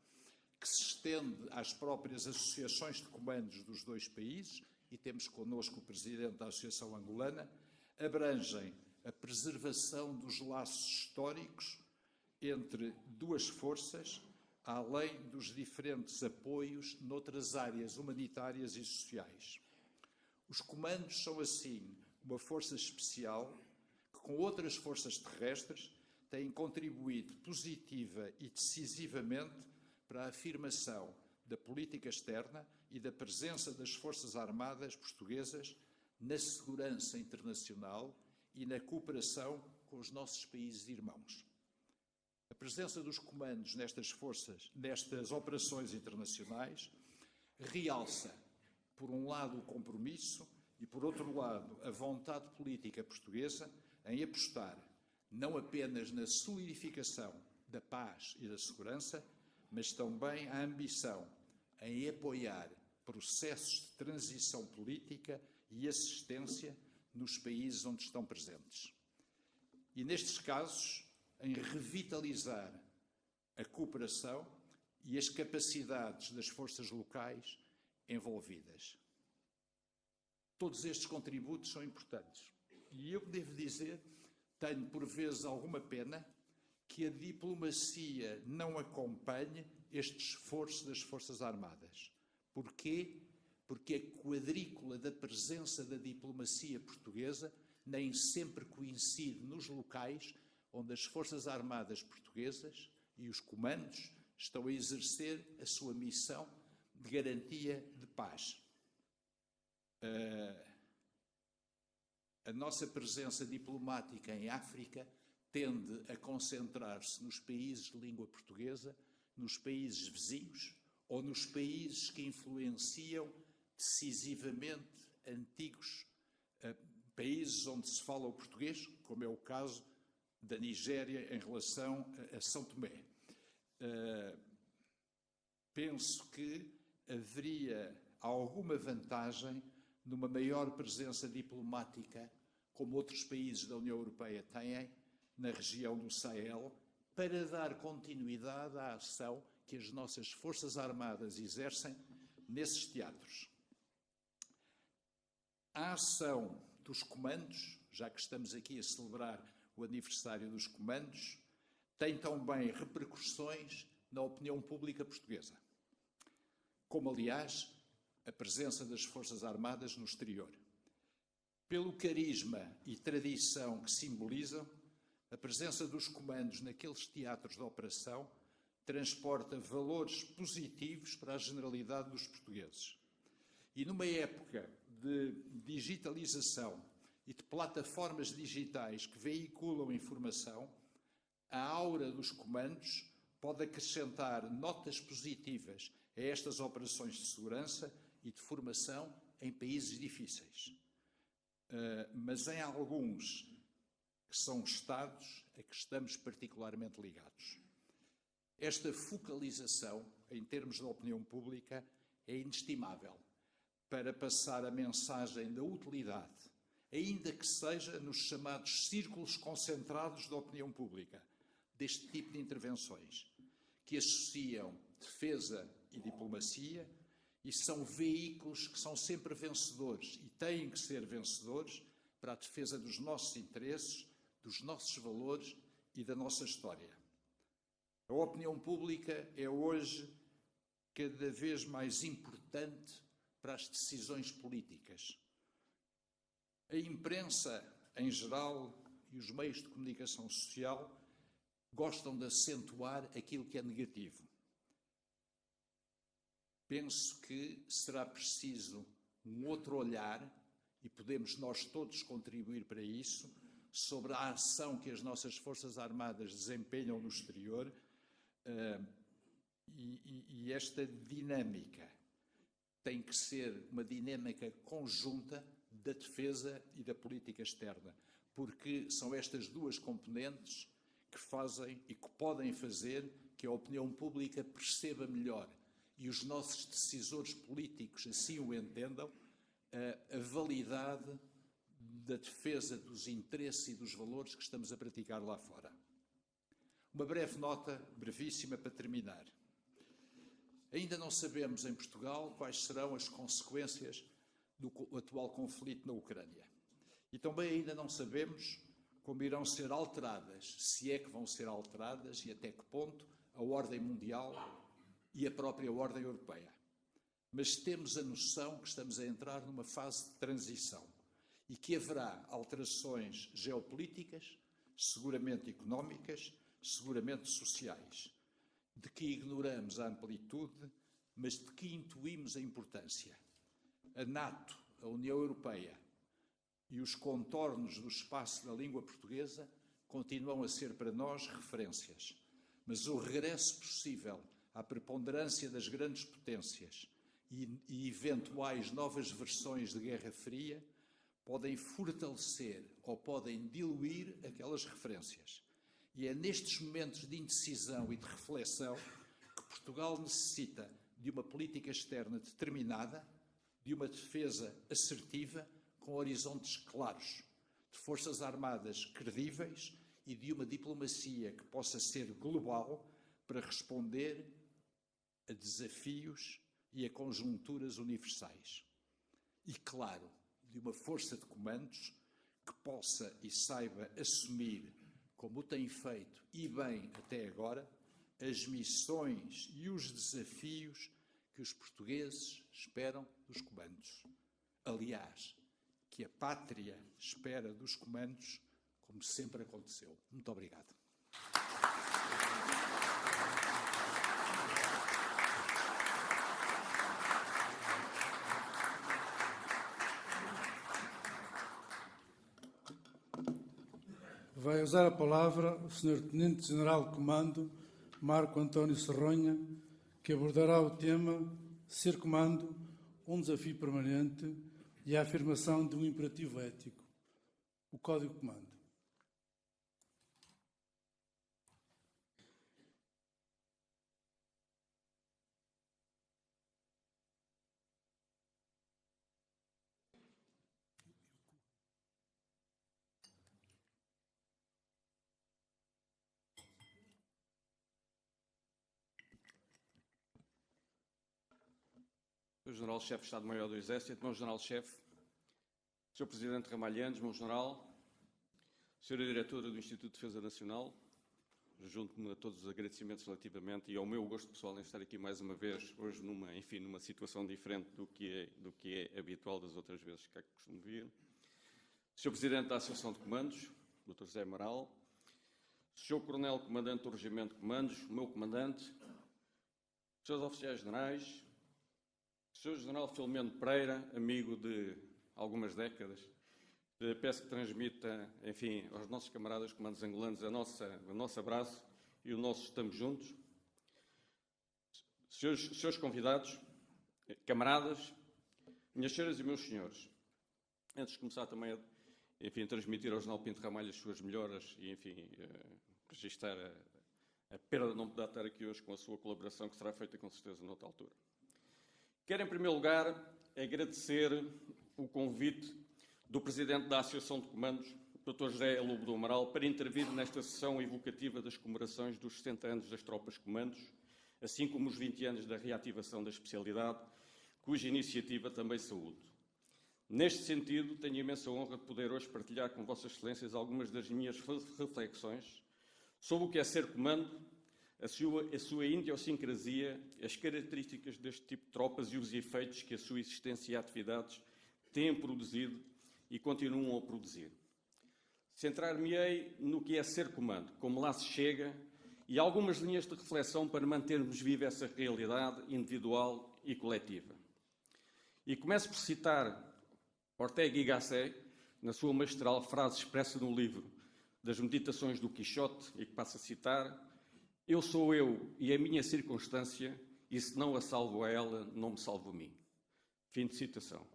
que se estende às próprias associações de comandos dos dois países, e temos connosco o Presidente da Associação Angolana, abrangem a preservação dos laços históricos entre duas forças, além dos diferentes apoios noutras áreas humanitárias e sociais. Os comandos são, assim, uma força especial que, com outras forças terrestres, têm contribuído positiva e decisivamente para a afirmação da política externa e da presença das Forças Armadas portuguesas na segurança internacional e na cooperação com os nossos países irmãos. A presença dos comandos nestas forças, nestas operações internacionais, realça, por um lado, o compromisso e, por outro lado, a vontade política portuguesa em apostar não apenas na solidificação da paz e da segurança, mas também a ambição em apoiar processos de transição política e assistência nos países onde estão presentes. E, nestes casos, em revitalizar a cooperação e as capacidades das forças locais envolvidas. Todos estes contributos são importantes. E eu devo dizer, tenho por vezes alguma pena que a diplomacia não acompanhe este esforço das Forças Armadas. Porquê? Porque a quadrícula da presença da diplomacia portuguesa nem sempre coincide nos locais onde as Forças Armadas portuguesas e os comandos estão a exercer a sua missão de garantia de paz. A nossa presença diplomática em África tende a concentrar-se nos países de língua portuguesa, nos países vizinhos ou nos países que influenciam decisivamente antigos países onde se fala o português, como é o caso da Nigéria em relação a São Tomé. Penso que haveria alguma vantagem numa maior presença diplomática, como outros países da União Europeia têm, na região do Sahel, para dar continuidade à ação que as nossas Forças Armadas exercem nesses teatros. A ação dos comandos, já que estamos aqui a celebrar o aniversário dos comandos, tem também repercussões na opinião pública portuguesa, como, aliás, a presença das Forças Armadas no exterior. Pelo carisma e tradição que simbolizam, a presença dos comandos naqueles teatros de operação transporta valores positivos para a generalidade dos portugueses. E numa época de digitalização e de plataformas digitais que veiculam informação, a aura dos comandos pode acrescentar notas positivas a estas operações de segurança e de formação em países difíceis. Mas em alguns que são Estados a que estamos particularmente ligados. Esta focalização, em termos de opinião pública, é inestimável para passar a mensagem da utilidade, ainda que seja nos chamados círculos concentrados da opinião pública, deste tipo de intervenções, que associam defesa e diplomacia e são veículos que são sempre vencedores e têm que ser vencedores para a defesa dos nossos interesses, dos nossos valores e da nossa história. A opinião pública é hoje cada vez mais importante para as decisões políticas. A imprensa, em geral, e os meios de comunicação social gostam de acentuar aquilo que é negativo. Penso que será preciso um outro olhar, e podemos nós todos contribuir para isso, sobre a ação que as nossas Forças Armadas desempenham no exterior, e esta dinâmica tem que ser uma dinâmica conjunta da defesa e da política externa, porque são estas duas componentes que fazem e que podem fazer que a opinião pública perceba melhor e os nossos decisores políticos assim o entendam, a validade da defesa dos interesses e dos valores que estamos a praticar lá fora. Uma breve nota, brevíssima, para terminar. Ainda não sabemos em Portugal quais serão as consequências do atual conflito na Ucrânia. E também ainda não sabemos como irão ser alteradas, se é que vão ser alteradas e até que ponto, a ordem mundial e a própria ordem europeia. Mas temos a noção que estamos a entrar numa fase de transição e que haverá alterações geopolíticas, seguramente económicas, seguramente sociais, de que ignoramos a amplitude, mas de que intuímos a importância. A NATO, a União Europeia e os contornos do espaço da língua portuguesa continuam a ser para nós referências, mas o regresso possível à preponderância das grandes potências e eventuais novas versões de Guerra Fria podem fortalecer ou podem diluir aquelas referências. E é nestes momentos de indecisão e de reflexão que Portugal necessita de uma política externa determinada, de uma defesa assertiva com horizontes claros, de forças armadas credíveis e de uma diplomacia que possa ser global para responder a desafios e a conjunturas universais. E, claro, de uma força de comandos que possa e saiba assumir, como o tem feito e bem até agora, as missões e os desafios que os portugueses esperam dos comandos. Aliás, que a pátria espera dos comandos, como sempre aconteceu. Muito obrigado. Vai usar a palavra o Sr. Tenente-General de Comando, Marco António Serronha, que abordará o tema Ser Comando, um desafio permanente e a afirmação de um imperativo ético, o Código de Comando. Sr. General-Chefe de Estado-Maior do Exército, meu General-Chefe, Sr. Presidente Ramalhantes, meu General, Sra. Diretora do Instituto de Defesa Nacional, junto-me a todos os agradecimentos relativamente e ao meu gosto pessoal em estar aqui mais uma vez, hoje numa situação diferente do que é habitual das outras vezes que costumo vir. Sr. Presidente da Associação de Comandos, Dr. José Amaral, Sr. Coronel Comandante do Regimento de Comandos, o meu comandante, Srs. Oficiais Generais, Sr. General Filomeno Pereira, amigo de algumas décadas, peço que transmita, enfim, aos nossos camaradas comandos angolanos o nosso abraço e o nosso estamos juntos. Senhores convidados, camaradas, minhas senhoras e meus senhores, antes de começar também a transmitir ao General Pinto Ramalho as suas melhoras e, enfim, registrar a perda de não poder estar aqui hoje com a sua colaboração, que será feita com certeza noutra altura. Quero, em primeiro lugar, agradecer o convite do Presidente da Associação de Comandos, Dr. José Lobo do Amaral, para intervir nesta sessão evocativa das comemorações dos 60 anos das Tropas de Comandos, assim como os 20 anos da reativação da especialidade, cuja iniciativa também saúdo. Neste sentido, tenho a imensa honra de poder hoje partilhar com Vossas Excelências algumas das minhas reflexões sobre o que é ser comando, a sua idiosincrasia, as características deste tipo de tropas e os efeitos que a sua existência e atividades têm produzido e continuam a produzir. Centrar-me-ei no que é ser comando, como lá se chega, e algumas linhas de reflexão para mantermos viva essa realidade individual e coletiva. E começo por citar Ortega y Gasset, na sua magistral frase expressa no livro das Meditações do Quixote, e que passo a citar: eu sou eu e a minha circunstância, e se não a salvo a ela, não me salvo a mim. Fim de citação.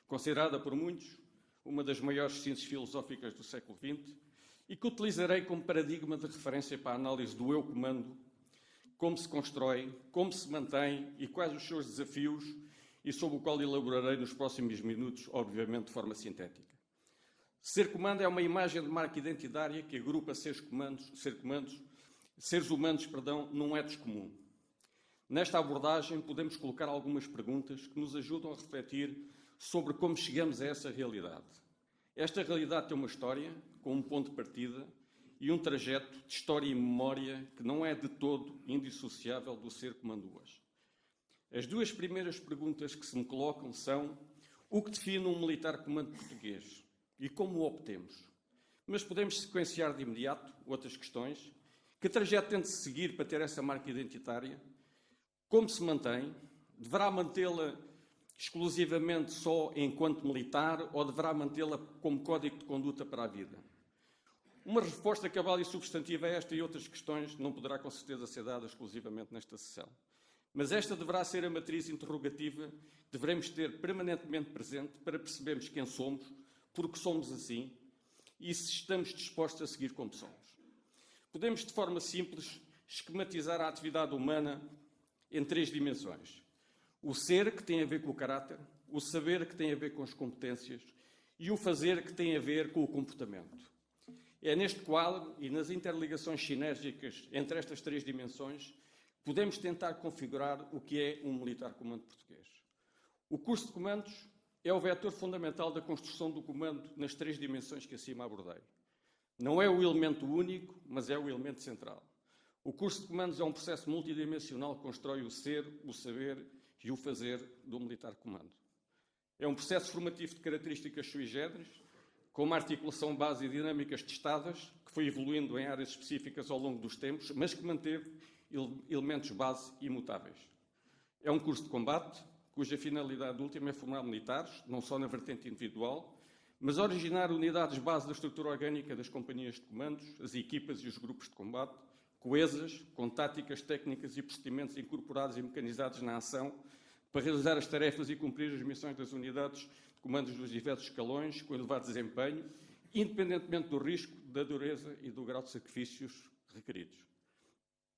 Considerada por muitos uma das maiores síntese filosóficas do século XX e que utilizarei como paradigma de referência para a análise do eu comando, como se constrói, como se mantém e quais os seus desafios, e sobre o qual elaborarei nos próximos minutos, obviamente de forma sintética. Ser comando é uma imagem de marca identitária que agrupa seres humanos, num ethos comum. Nesta abordagem, podemos colocar algumas perguntas que nos ajudam a refletir sobre como chegamos a essa realidade. Esta realidade tem uma história, com um ponto de partida, e um trajeto de história e memória que não é de todo indissociável do ser comando hoje. As duas primeiras perguntas que se me colocam são: o que define um militar comando português e como o obtemos? Mas podemos sequenciar de imediato outras questões. Que trajeto tem de seguir para ter essa marca identitária? Como se mantém? Deverá mantê-la exclusivamente só enquanto militar ou deverá mantê-la como código de conduta para a vida? Uma resposta cabal e substantiva a esta e outras questões não poderá com certeza ser dada exclusivamente nesta sessão. Mas esta deverá ser a matriz interrogativa que devemos ter permanentemente presente para percebermos quem somos, porque somos assim, e se estamos dispostos a seguir como somos. Podemos, de forma simples, esquematizar a atividade humana em três dimensões. O ser, que tem a ver com o caráter, o saber, que tem a ver com as competências, e o fazer, que tem a ver com o comportamento. É neste quadro e nas interligações sinérgicas entre estas três dimensões que podemos tentar configurar o que é um militar comando português. O curso de comandos é o vetor fundamental da construção do comando nas três dimensões que acima abordei. Não é o elemento único, mas é o elemento central. O curso de comandos é um processo multidimensional que constrói o ser, o saber e o fazer do militar comando. É um processo formativo de características sui generis, com uma articulação base e dinâmicas testadas, que foi evoluindo em áreas específicas ao longo dos tempos, mas que manteve elementos base imutáveis. É um curso de combate, cuja finalidade última é formar militares, não só na vertente individual, mas originar unidades base da estrutura orgânica das companhias de comandos, as equipas e os grupos de combate, coesas, com táticas, técnicas e procedimentos incorporados e mecanizados na ação, para realizar as tarefas e cumprir as missões das unidades de comandos dos diversos escalões, com elevado desempenho, independentemente do risco, da dureza e do grau de sacrifícios requeridos.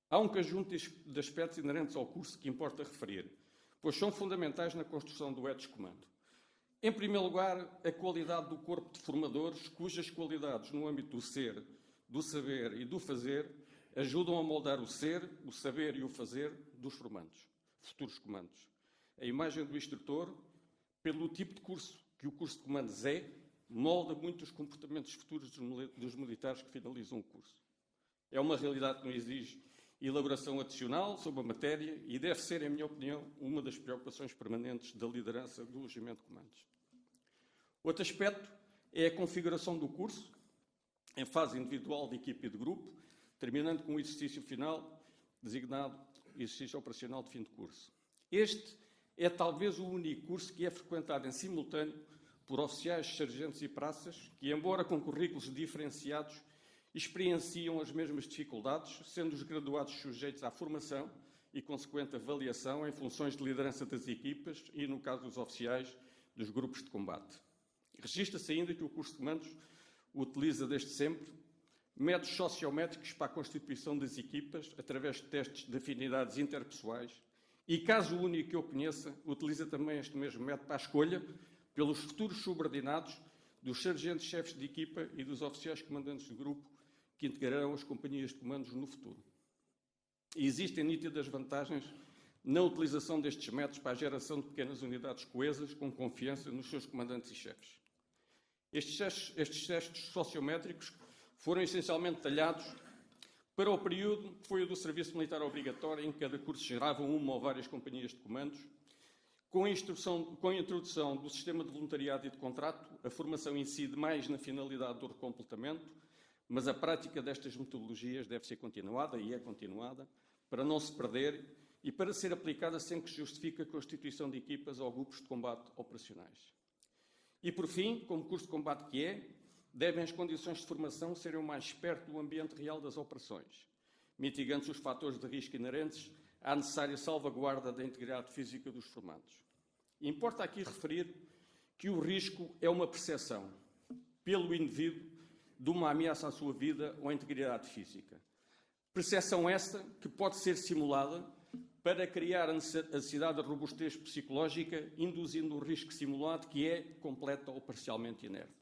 Há um conjunto de aspectos inerentes ao curso que importa referir, pois são fundamentais na construção do ETS Comando. Em primeiro lugar, a qualidade do corpo de formadores, cujas qualidades no âmbito do ser, do saber e do fazer ajudam a moldar o ser, o saber e o fazer dos formandos, futuros comandos. A imagem do instrutor, pelo tipo de curso que o curso de comandos é, molda muito os comportamentos futuros dos militares que finalizam o curso. É uma realidade que não exige elaboração adicional sobre a matéria e deve ser, em minha opinião, uma das preocupações permanentes da liderança do Regimento de Comandos. Outro aspecto é a configuração do curso, em fase individual de equipe e de grupo, terminando com o exercício final, designado exercício operacional de fim de curso. Este é talvez o único curso que é frequentado em simultâneo por oficiais, sargentos e praças que, embora com currículos diferenciados, experienciam as mesmas dificuldades, sendo os graduados sujeitos à formação e consequente avaliação em funções de liderança das equipas e, no caso dos oficiais, dos grupos de combate. Registra-se ainda que o curso de comandos utiliza desde sempre métodos sociométricos para a constituição das equipas através de testes de afinidades interpessoais e, caso único que eu conheça, utiliza também este mesmo método para a escolha pelos futuros subordinados dos sargentos-chefes de equipa e dos oficiais comandantes de grupo que integrarão as companhias de comandos no futuro. E existem nítidas vantagens na utilização destes métodos para a geração de pequenas unidades coesas com confiança nos seus comandantes e chefes. Estes testes sociométricos foram essencialmente detalhados para o período que foi o do serviço militar obrigatório, em que cada curso gerava uma ou várias companhias de comandos, com a introdução do sistema de voluntariado e de contrato. A formação incide mais na finalidade do recompletamento, mas a prática destas metodologias deve ser continuada, e é continuada, para não se perder e para ser aplicada sempre que se justifique a constituição de equipas ou grupos de combate operacionais. E, por fim, como curso de combate que é, devem as condições de formação serem o mais perto do ambiente real das operações, mitigando os fatores de risco inerentes à necessária salvaguarda da integridade física dos formandos. Importa aqui referir que o risco é uma percepção, pelo indivíduo, de uma ameaça à sua vida ou à integridade física. Percepção esta que pode ser simulada para criar a necessidade de robustez psicológica, induzindo o risco simulado que é completa ou parcialmente inerte.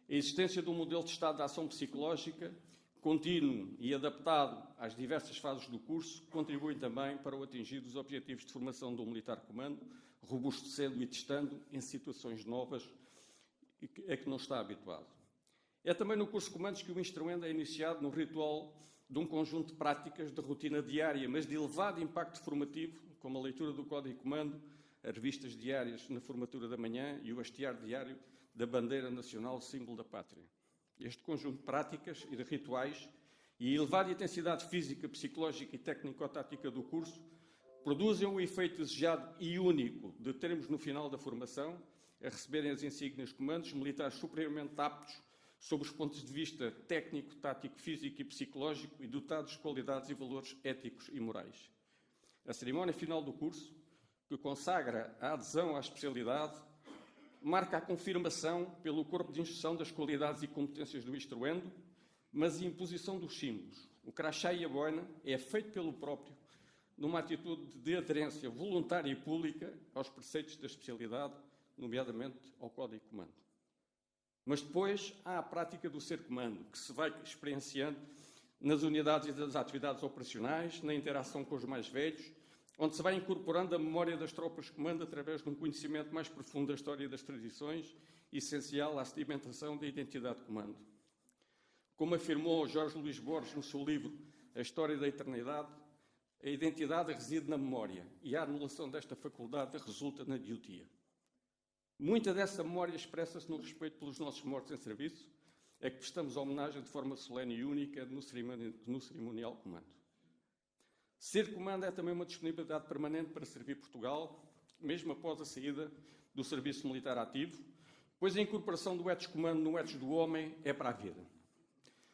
A existência de um modelo de estado de ação psicológica contínuo e adaptado às diversas fases do curso contribui também para o atingir dos objetivos de formação do militar comando, robustecendo e testando em situações novas a que não está habituado. É também no curso de comandos que o instrumento é iniciado no ritual de um conjunto de práticas de rotina diária, mas de elevado impacto formativo, como a leitura do Código de Comando, as revistas diárias na formatura da manhã e o hastear diário da bandeira nacional, símbolo da pátria. Este conjunto de práticas e de rituais e a elevada intensidade física, psicológica e técnico-tática do curso produzem o efeito desejado e único de termos no final da formação, a receberem as insígnias de comandos, militares superiormente aptos sob os pontos de vista técnico, tático, físico e psicológico e dotados de qualidades e valores éticos e morais. A cerimónia final do curso, que consagra a adesão à especialidade, marca a confirmação pelo corpo de instrução das qualidades e competências do instruendo, mas a imposição dos símbolos. O crachá e a boina é feito pelo próprio, numa atitude de aderência voluntária e pública aos preceitos da especialidade, nomeadamente ao Código de Comando. Mas depois há a prática do ser comando, que se vai experienciando nas unidades e das atividades operacionais, na interação com os mais velhos, onde se vai incorporando a memória das tropas de comando através de um conhecimento mais profundo da história e das tradições, essencial à sedimentação da identidade de comando. Como afirmou Jorge Luís Borges no seu livro A História da Eternidade, a identidade reside na memória e a anulação desta faculdade resulta na idiotia. Muita dessa memória expressa-se no respeito pelos nossos mortos em serviço, a que prestamos homenagem de forma solene e única no cerimonial comando. Ser comando é também uma disponibilidade permanente para servir Portugal, mesmo após a saída do serviço militar ativo, pois a incorporação do etos comando no etos do homem é para a vida.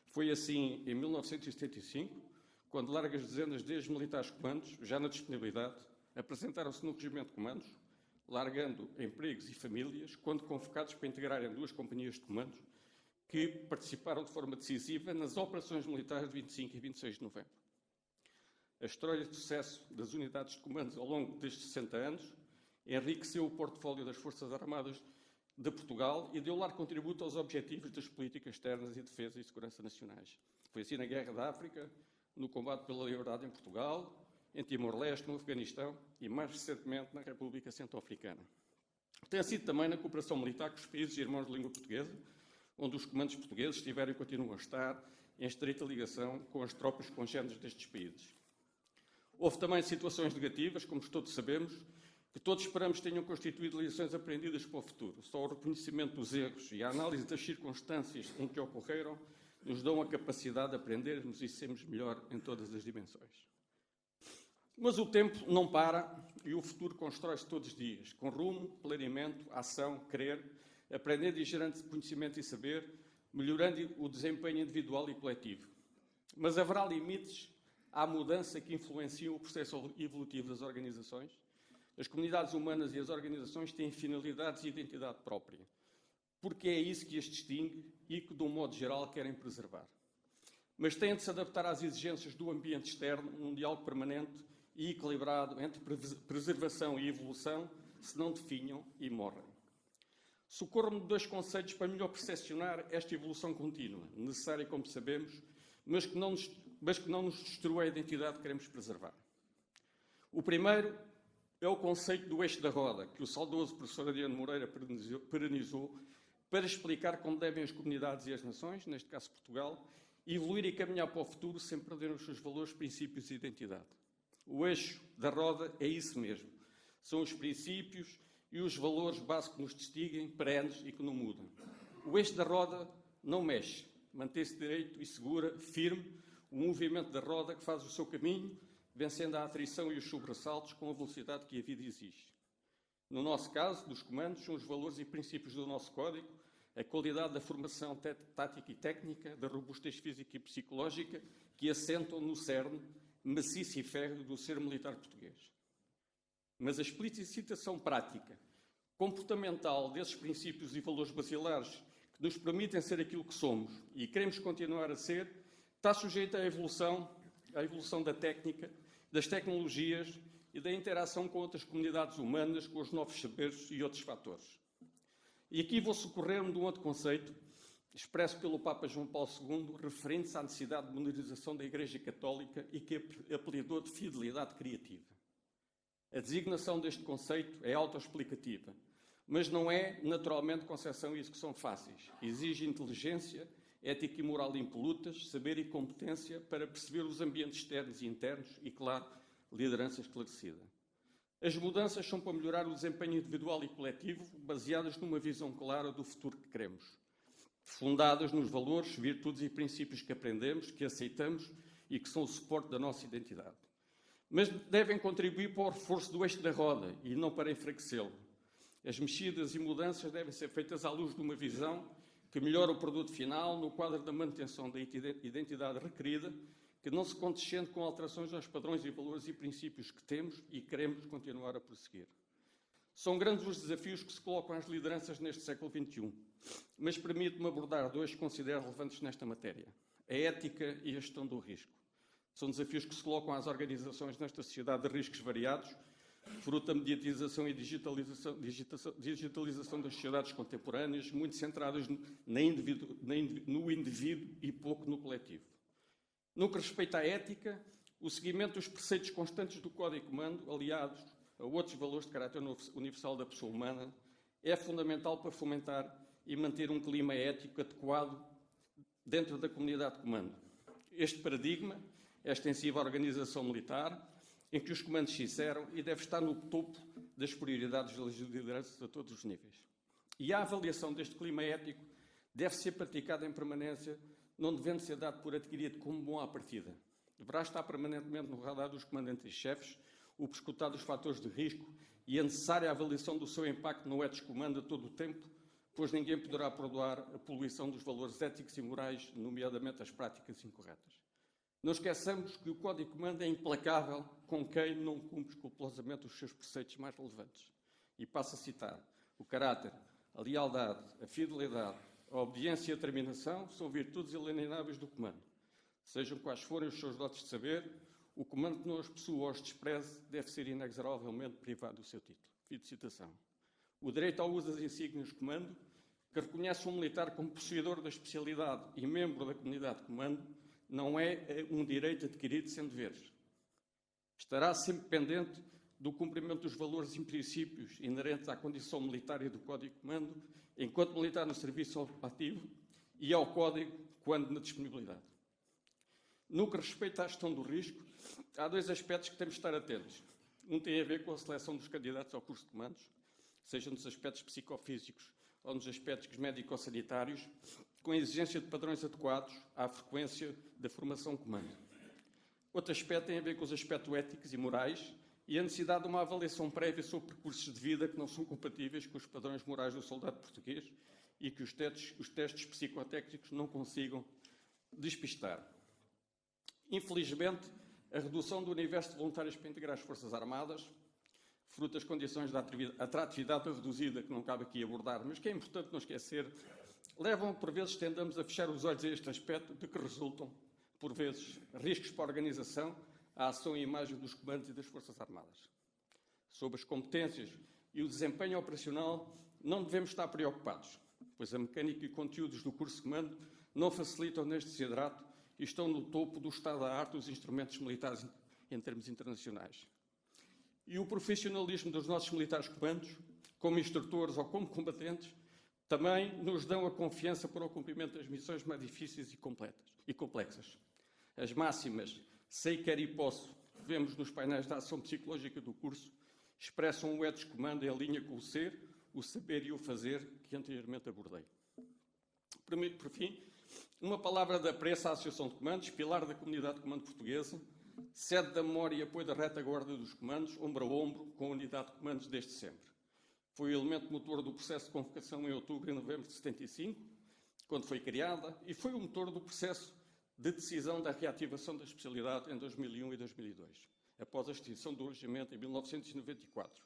Foi assim em 1975, quando largas dezenas de ex-militares comandos, já na disponibilidade, apresentaram-se no regimento de comandos, largando empregos e famílias, quando convocados para integrarem 2 companhias de comandos, que participaram de forma decisiva nas operações militares de 25 e 26 de novembro. A história de sucesso das unidades de comandos ao longo destes 60 anos enriqueceu o portfólio das Forças Armadas de Portugal e deu largo contributo aos objetivos das políticas externas e defesa e segurança nacionais. Foi assim na Guerra da África, no combate pela liberdade em Portugal, em Timor-Leste, no Afeganistão e, mais recentemente, na República Centro-Africana. Tem sido também na cooperação militar com os países irmãos de língua portuguesa, onde os comandos portugueses estiveram e continuam a estar em estreita ligação com as tropas congêneres destes países. Houve também situações negativas, como todos sabemos, que todos esperamos tenham constituído lições aprendidas para o futuro. Só o reconhecimento dos erros e a análise das circunstâncias em que ocorreram nos dão a capacidade de aprendermos e sermos melhor em todas as dimensões. Mas o tempo não para e o futuro constrói-se todos os dias, com rumo, planeamento, ação, querer, aprendendo e gerando conhecimento e saber, melhorando o desempenho individual e coletivo. Mas haverá limites à mudança que influenciam o processo evolutivo das organizações. As comunidades humanas e as organizações têm finalidades e identidade própria, porque é isso que as distingue e que, de um modo geral, querem preservar. Mas têm de se adaptar às exigências do ambiente externo, num diálogo permanente e equilibrado entre preservação e evolução, se não definham e morrem. Socorro-me de 2 conceitos para melhor percepcionar esta evolução contínua, necessária, como sabemos, mas que não nos destrua a identidade que queremos preservar. O primeiro é o conceito do eixo da roda, que o saudoso professor Adriano Moreira perenizou para explicar como devem as comunidades e as nações, neste caso Portugal, evoluir e caminhar para o futuro sem perder os seus valores, princípios e identidade. O eixo da roda é isso mesmo. São os princípios e os valores básicos que nos distinguem, perenes e que não mudam. O eixo da roda não mexe, mantém-se direito e segura, firme, o movimento da roda que faz o seu caminho, vencendo a atrição e os sobressaltos com a velocidade que a vida exige. No nosso caso, dos comandos, são os valores e princípios do nosso código, a qualidade da formação tática e técnica, da robustez física e psicológica, que assentam no cerne maciço e férreo do ser militar português. Mas a explicitação prática, comportamental desses princípios e valores basilares que nos permitem ser aquilo que somos e queremos continuar a ser, está sujeita à evolução da técnica, das tecnologias e da interação com outras comunidades humanas, com os novos saberes e outros fatores. E aqui vou socorrer-me de um outro conceito, expresso pelo Papa João Paulo II, referente-se à necessidade de modernização da Igreja Católica e que apelidou de fidelidade criativa. A designação deste conceito é autoexplicativa, mas não é, naturalmente, concepção e execução fáceis. Exige inteligência, ética e moral impolutas, saber e competência para perceber os ambientes externos e internos e, claro, liderança esclarecida. As mudanças são para melhorar o desempenho individual e coletivo, baseadas numa visão clara do futuro que queremos, fundadas nos valores, virtudes e princípios que aprendemos, que aceitamos e que são o suporte da nossa identidade. Mas devem contribuir para o reforço do eixo da roda e não para enfraquecê-lo. As mexidas e mudanças devem ser feitas à luz de uma visão que melhora o produto final no quadro da manutenção da identidade requerida, que não se condescende com alterações aos padrões e valores e princípios que temos e queremos continuar a prosseguir. São grandes os desafios que se colocam às lideranças neste século XXI, mas permite-me abordar 2 que considero relevantes nesta matéria: a ética e a gestão do risco. São desafios que se colocam às organizações nesta sociedade de riscos variados, fruto da mediatização e digitalização das sociedades contemporâneas, muito centradas no indivíduo e pouco no coletivo. No que respeita à ética, o seguimento dos preceitos constantes do Código de Comando, aliados a outros valores de caráter universal da pessoa humana, é fundamental para fomentar e manter um clima ético adequado dentro da comunidade de comando. Este paradigma é extensivo à organização militar, em que os comandos se inseram e deve estar no topo das prioridades das lideranças a todos os níveis. E a avaliação deste clima ético deve ser praticada em permanência, não devendo ser dado por adquirido como bom à partida. Deverá estar permanentemente no radar dos comandantes e chefes, o prescrutar dos fatores de risco e a necessária avaliação do seu impacto no etos comando a todo o tempo, pois ninguém poderá perdoar a poluição dos valores éticos e morais, nomeadamente as práticas incorretas. Não esqueçamos que o Código de Comando é implacável com quem não cumpre escrupulosamente os seus preceitos mais relevantes. E passo a citar: o caráter, a lealdade, a fidelidade, a obediência e a determinação são virtudes inalienáveis do comando. Sejam quais forem os seus dotes de saber, o comando que não os possua ou os despreze deve ser inexoravelmente privado do seu título. Fim de citação. O direito ao uso das insígnias de comando, que reconhece um militar como possuidor da especialidade e membro da comunidade de comando, não é um direito adquirido sem deveres. Estará sempre pendente do cumprimento dos valores e princípios inerentes à condição militar e do Código de Comando, enquanto militar no serviço ativo, e ao Código quando na disponibilidade. No que respeita à gestão do risco, há dois aspectos que temos de estar atentos. Um tem a ver com a seleção dos candidatos ao curso de comandos, seja nos aspectos psicofísicos ou nos aspectos médico-sanitários, com a exigência de padrões adequados à frequência da formação de comando. Outro aspecto tem a ver com os aspectos éticos e morais e a necessidade de uma avaliação prévia sobre percursos de vida que não são compatíveis com os padrões morais do soldado português e que os testes psicotécnicos não consigam despistar. Infelizmente, a redução do universo de voluntários para integrar as Forças Armadas, fruto das condições de atratividade reduzida, que não cabe aqui abordar, mas que é importante não esquecer, levam, por vezes, tendamos a fechar os olhos a este aspecto, de que resultam, por vezes, riscos para a organização, a ação e a imagem dos comandos e das Forças Armadas. Sobre as competências e o desempenho operacional, não devemos estar preocupados, pois a mecânica e conteúdos do curso de comando não facilitam neste desidrato e estão no topo do estado da arte dos instrumentos militares em termos internacionais. E o profissionalismo dos nossos militares comandos, como instrutores ou como combatentes, também nos dão a confiança para o cumprimento das missões mais difíceis e complexas. As máximas sei, quero e posso, que vemos nos painéis da ação psicológica do curso, expressam o etos comando em linha com o ser, o saber e o fazer que anteriormente abordei. Por fim, uma palavra de apreço à Associação de Comandos, pilar da comunidade de comando portuguesa, sede da memória e apoio da retaguarda dos comandos, ombro a ombro com a unidade de comandos desde sempre. Foi o elemento motor do processo de convocação em outubro e novembro de 75, quando foi criada, e foi o motor do processo de decisão da reativação da especialidade em 2001 e 2002, após a extinção do regimento em 1994.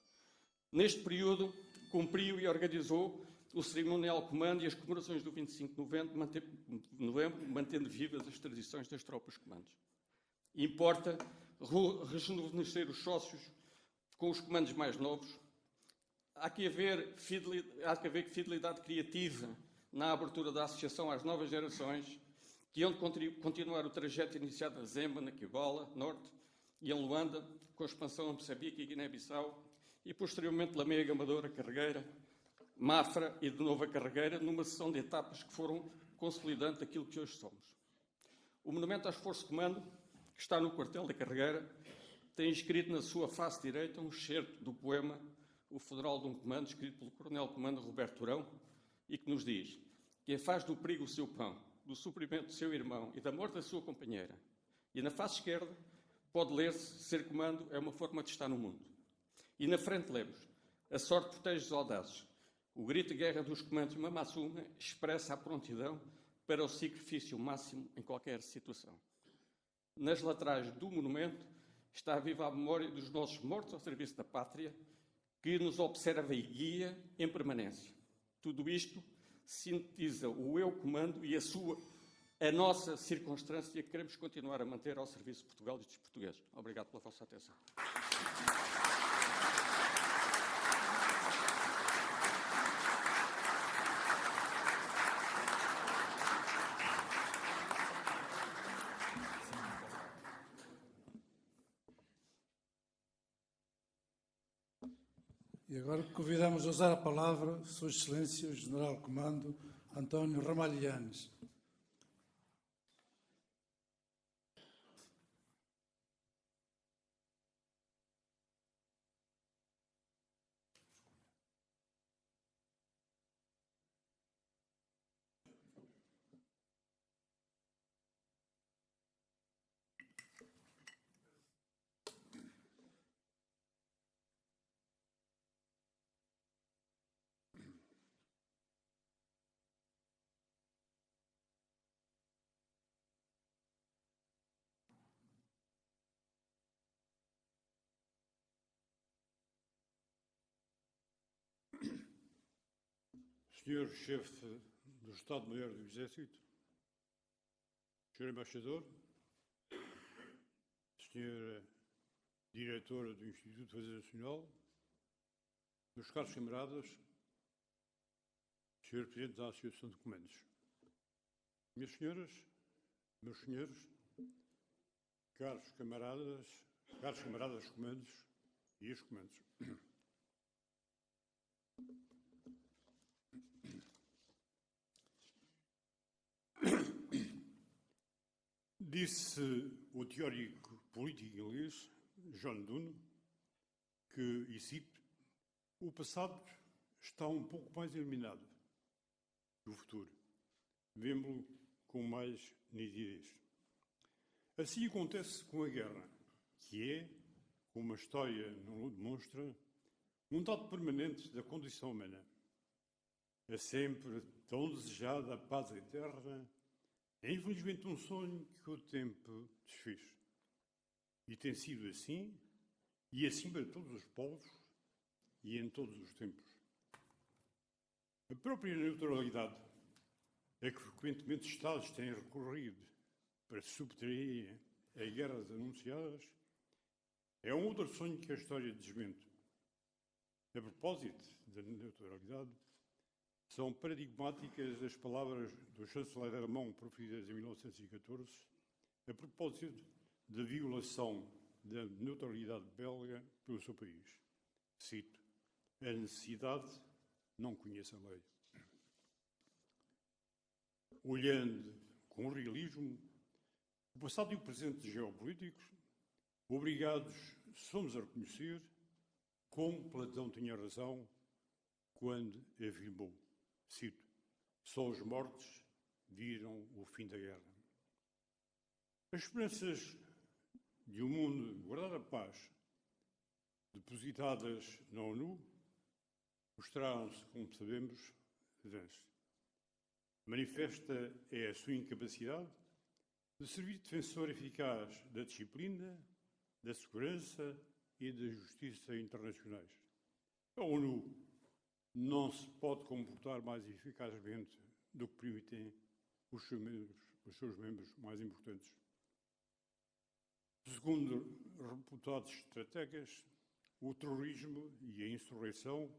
Neste período, cumpriu e organizou o cerimonial comando e as comemorações do 25 de novembro, mantendo vivas as tradições das tropas comandos. Importa rejuvenescer os sócios com os comandos mais novos. Há que haver fidelidade criativa na abertura da associação às novas gerações, que hão de continuar o trajeto iniciado na Zemba, na Kibola, Norte, e em Luanda, com a expansão a Moçambique e Guiné-Bissau, e posteriormente Lamega, Amadora, Carregueira, Mafra e de novo a Carregueira, numa sessão de etapas que foram consolidando aquilo que hoje somos. O Monumento ao Esforço de Comando, que está no quartel da Carregueira, tem escrito na sua face direita um excerto do poema O Funeral de um Comando, escrito pelo Coronel Comando Roberto Tourão, e que nos diz: quem faz do perigo o seu pão, do sofrimento do seu irmão e da morte da sua companheira. E na face esquerda pode ler-se: ser comando é uma forma de estar no mundo. E na frente lemos: a sorte protege os audazes. O grito de guerra dos comandos Mamassuma expressa a prontidão para o sacrifício máximo em qualquer situação. Nas laterais do monumento está viva a memória dos nossos mortos ao serviço da pátria, que nos observa e guia em permanência. Tudo isto sintetiza o eu comando e a nossa circunstância que queremos continuar a manter ao serviço de Portugal e dos portugueses. Obrigado pela vossa atenção. E agora convidamos a usar a palavra Sua Excelência, o General Comando António Ramalhianes. Senhor Chefe do Estado-Maior do Exército, Senhor Embaixador, Senhora Diretora do Instituto de Defesa Nacional, meus caros camaradas, Senhor Presidente da Associação de Comandos, minhas senhoras, meus senhores, caros camaradas comandos e ex-comandos. Disse o teórico político inglês, John Donne, que, e cito, o passado está um pouco mais iluminado que o futuro. Vemo-lo com mais nitidez. Assim acontece com a guerra, que é, como a história não o demonstra, um dado permanente da condição humana. É sempre tão desejada a paz eterna. É infelizmente um sonho que o tempo desfez. E tem sido assim, e assim para todos os povos e em todos os tempos. A própria neutralidade a que frequentemente Estados têm recorrido para subtrair a guerras anunciadas é um outro sonho que a história desmente. A propósito da neutralidade, são paradigmáticas as palavras do chanceler alemão proferidas em 1914 a propósito da violação da neutralidade belga pelo seu país. Cito: a necessidade não conhece a lei. Olhando com realismo o passado e o presente geopolíticos, obrigados somos a reconhecer como Platão tinha razão quando afirmou, cito: só os mortos viram o fim da guerra. As esperanças de um mundo guardado a paz, depositadas na ONU, mostraram-se, como sabemos, vãs. Manifesta é a sua incapacidade de servir de defensor eficaz da disciplina, da segurança e da justiça internacionais. A ONU não se pode comportar mais eficazmente do que permitem os seus membros mais importantes. Segundo reputados estrategas, o terrorismo e a insurreição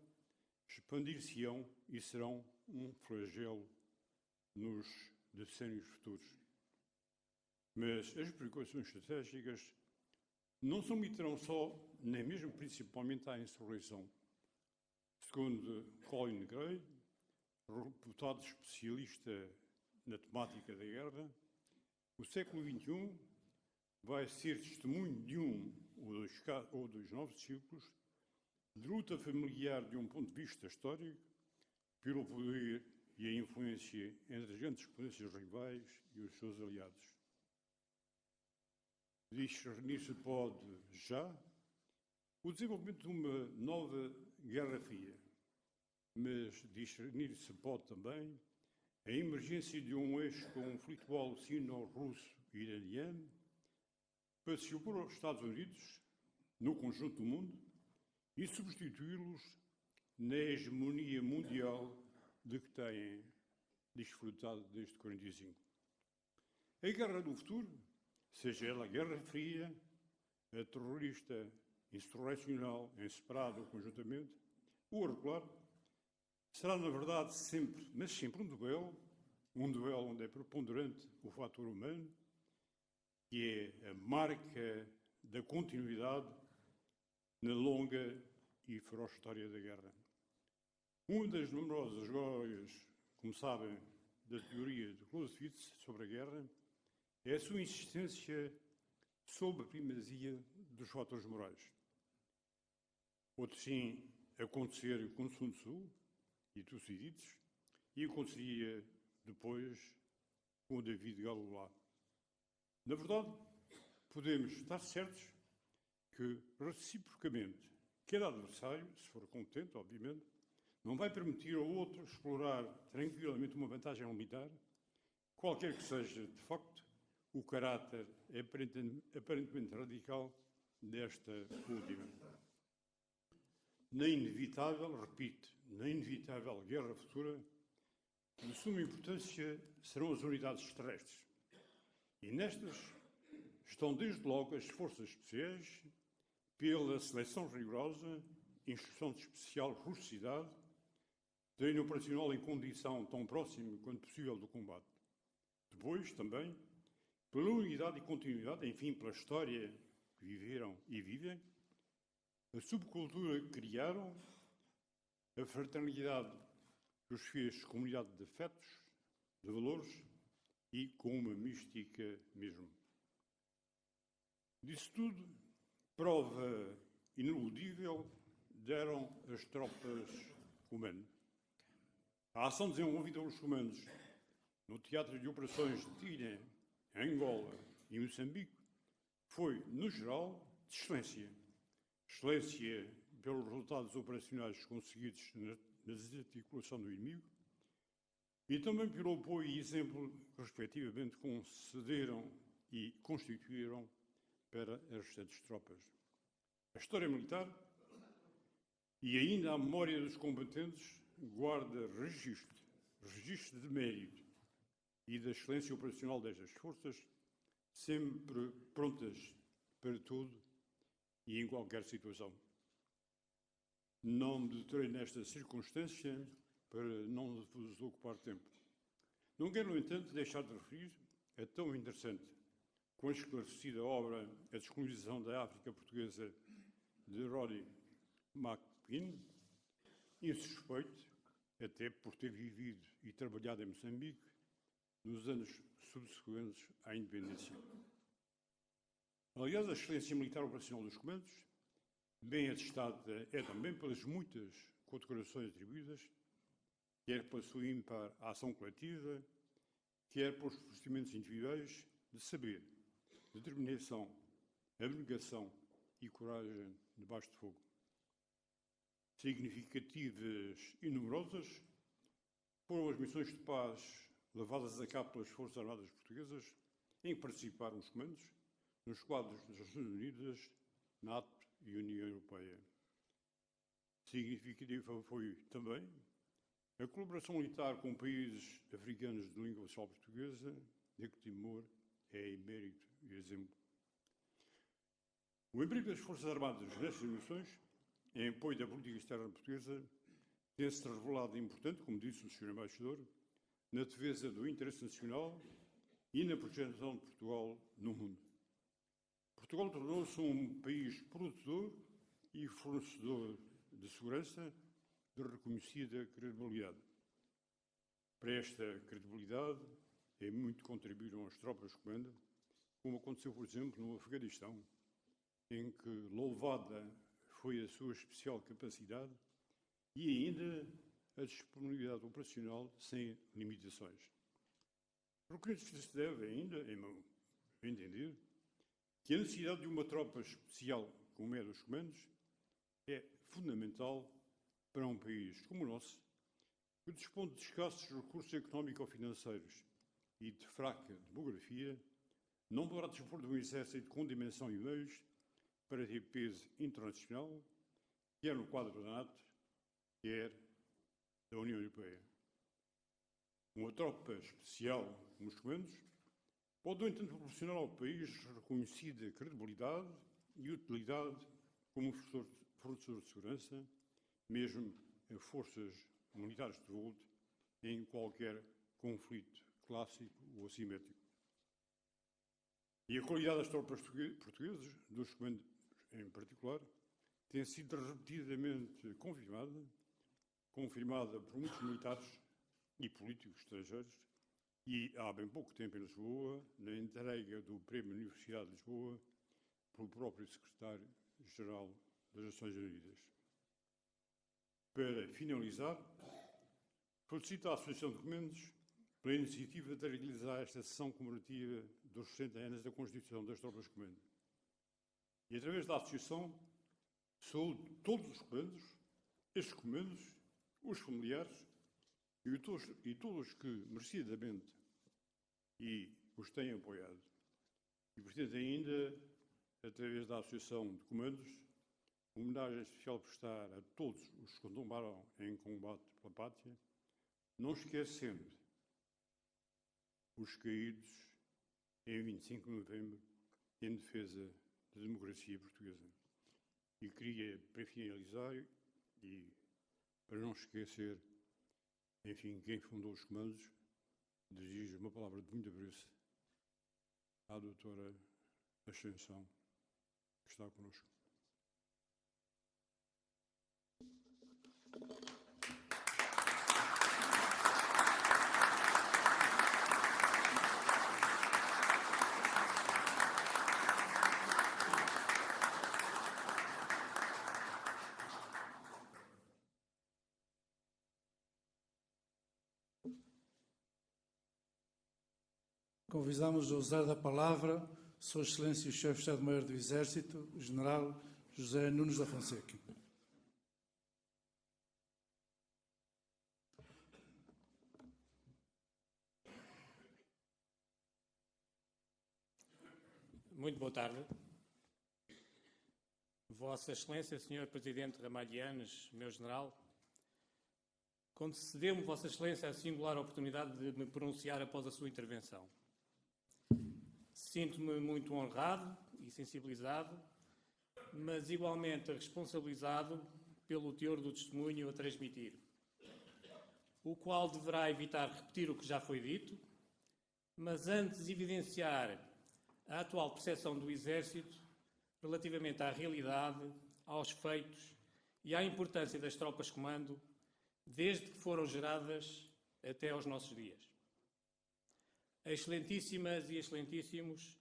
expandir-se-ão e serão um flagelo nos decénios futuros. Mas as preocupações estratégicas não se limitarão só, nem mesmo principalmente à insurreição. Segundo Colin Gray, reputado especialista na temática da guerra, o século XXI vai ser testemunho de um ou dos novos ciclos de luta familiar de um ponto de vista histórico pelo poder e a influência entre as grandes potências rivais e os seus aliados. Discernir-se pode já o desenvolvimento de uma nova Guerra Fria, mas discernir-se pode também a emergência de um eixo conflitual sino-russo-iraniano para se opor aos Estados Unidos no conjunto do mundo e substituí-los na hegemonia mundial de que têm desfrutado desde 1945. A guerra do futuro, seja ela a Guerra Fria, a terrorista, insurrecional, em separado ou conjuntamente, ou a regular, será na verdade sempre, mas sempre um duelo onde é preponderante o fator humano, que é a marca da continuidade na longa e feroz história da guerra. Uma das numerosas glórias, como sabem, da teoria de Clausewitz sobre a guerra é a sua insistência sobre a primazia dos fatores morais. Pode sim acontecer com Sun Tzu e Tucídides, e aconteceria depois com David Galois. Na verdade, podemos estar certos que, reciprocamente, cada adversário, se for competente, obviamente, não vai permitir ao outro explorar tranquilamente uma vantagem militar, qualquer que seja, de facto, o caráter aparentemente radical desta última. Na inevitável, repito, na inevitável guerra futura, de suma importância serão as unidades terrestres. E nestas estão desde logo as forças especiais, pela seleção rigorosa, instrução de especial rusticidade, treino operacional em condição tão próxima quanto possível do combate. Depois, também, pela unidade e continuidade, enfim, pela história que viveram e vivem, a subcultura que criaram, a fraternidade que os fez comunidade de afetos, de valores e com uma mística mesmo. Disso tudo, prova ineludível deram as tropas comandos. A ação desenvolvida pelos comandos no teatro de operações de Guiné, Angola e Moçambique foi, no geral, de excelência. Excelência pelos resultados operacionais conseguidos na desarticulação do inimigo e também pelo apoio e exemplo que, respectivamente, concederam e constituíram para as restantes tropas. A história militar e ainda a memória dos combatentes guarda registro de mérito e da excelência operacional destas forças, sempre prontas para tudo e em qualquer situação. Não me deterei nesta circunstância para não vos ocupar tempo. Não quero, no entanto, deixar de referir a tão interessante quão esclarecida obra A Descolonização da África Portuguesa de Roddy McQueen, insuspeito, até por ter vivido e trabalhado em Moçambique nos anos subsequentes à independência. Aliás, a excelência militar operacional dos comandos, bem atestada é também pelas muitas condecorações atribuídas, quer pela sua ímpar ação coletiva, quer pelos procedimentos individuais de saber, determinação, abnegação e coragem debaixo de fogo. Significativas e numerosas foram as missões de paz levadas a cabo pelas Forças Armadas Portuguesas, em que participaram os comandos, nos quadros das Nações Unidas, NATO e União Europeia. Significativa foi também a colaboração militar com países africanos de língua oficial portuguesa, de que Timor é emérito e exemplo. O emprego das Forças Armadas nestas missões, em apoio da política externa portuguesa, tem-se revelado importante, como disse o Sr. Embaixador, na defesa do interesse nacional e na projeção de Portugal no mundo. Portugal tornou-se um país produtor e fornecedor de segurança de reconhecida credibilidade. Para esta credibilidade, em muito contribuíram as tropas de comando, como aconteceu, por exemplo, no Afeganistão, em que louvada foi a sua especial capacidade e ainda a disponibilidade operacional sem limitações. Reconhecer-se deve ainda, em meu entender, que a necessidade de uma tropa especial como é dos comandos é fundamental para um país como o nosso, que dispõe de escassos recursos económico-financeiros e de fraca demografia, não poderá dispor de um exército com dimensão e meios para ter peso internacional, quer no quadro da NATO, quer da União Europeia. Uma tropa especial como os comandos pode, no entanto, proporcionar ao país reconhecida credibilidade e utilidade como fornecedor de segurança, mesmo em forças militares de volta, em qualquer conflito clássico ou assimétrico. E a qualidade das tropas portuguesas, dos comandos em particular, tem sido repetidamente confirmada por muitos militares e políticos estrangeiros, e há bem pouco tempo em Lisboa, na entrega do Prémio Universidade de Lisboa, pelo próprio Secretário-Geral das Nações Unidas. Para finalizar, felicito a Associação de Comendos pela iniciativa de realizar esta sessão comemorativa dos 60 anos da Constituição das Tropas de Comando. E, através da Associação, saúdo todos os comandos, estes comandos, os familiares e todos que, merecidamente, os têm apoiado. E, portanto, ainda, através da Associação de Comandos, uma homenagem especial prestar a todos os que tombaram em combate pela pátria, não esquecendo os caídos em 25 de novembro em defesa da democracia portuguesa. E queria, para finalizar, e para não esquecer, enfim, quem fundou os comandos, dirijo uma palavra de muito apreço à doutora Ascensão, que está connosco. Convidamos a usar da palavra Sua Excelência o Chefe de Estado-Maior do Exército, o General José Nunes da Fonseca. Muito boa tarde. Vossa Excelência, Sr. Presidente Ramalhianes, meu General, concedeu-me, Vossa Excelência, a singular oportunidade de me pronunciar após a sua intervenção. Sinto-me muito honrado e sensibilizado, mas igualmente responsabilizado pelo teor do testemunho a transmitir, o qual deverá evitar repetir o que já foi dito, mas antes evidenciar a atual percepção do Exército relativamente à realidade, aos feitos e à importância das tropas de comando desde que foram geradas até aos nossos dias. Excelentíssimas e excelentíssimos,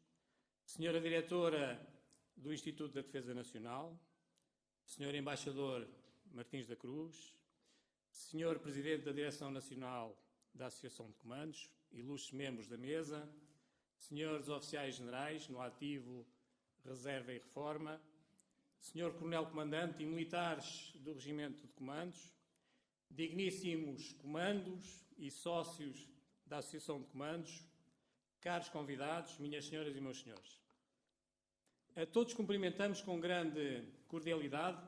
Senhora Diretora do Instituto da Defesa Nacional, Senhor Embaixador Martins da Cruz, Senhor Presidente da Direção Nacional da Associação de Comandos, ilustres membros da mesa, Senhores Oficiais Generais no ativo, reserva e reforma, Senhor Coronel Comandante e militares do Regimento de Comandos, digníssimos comandos e sócios da Associação de Comandos, caros convidados, minhas senhoras e meus senhores. A todos cumprimentamos com grande cordialidade,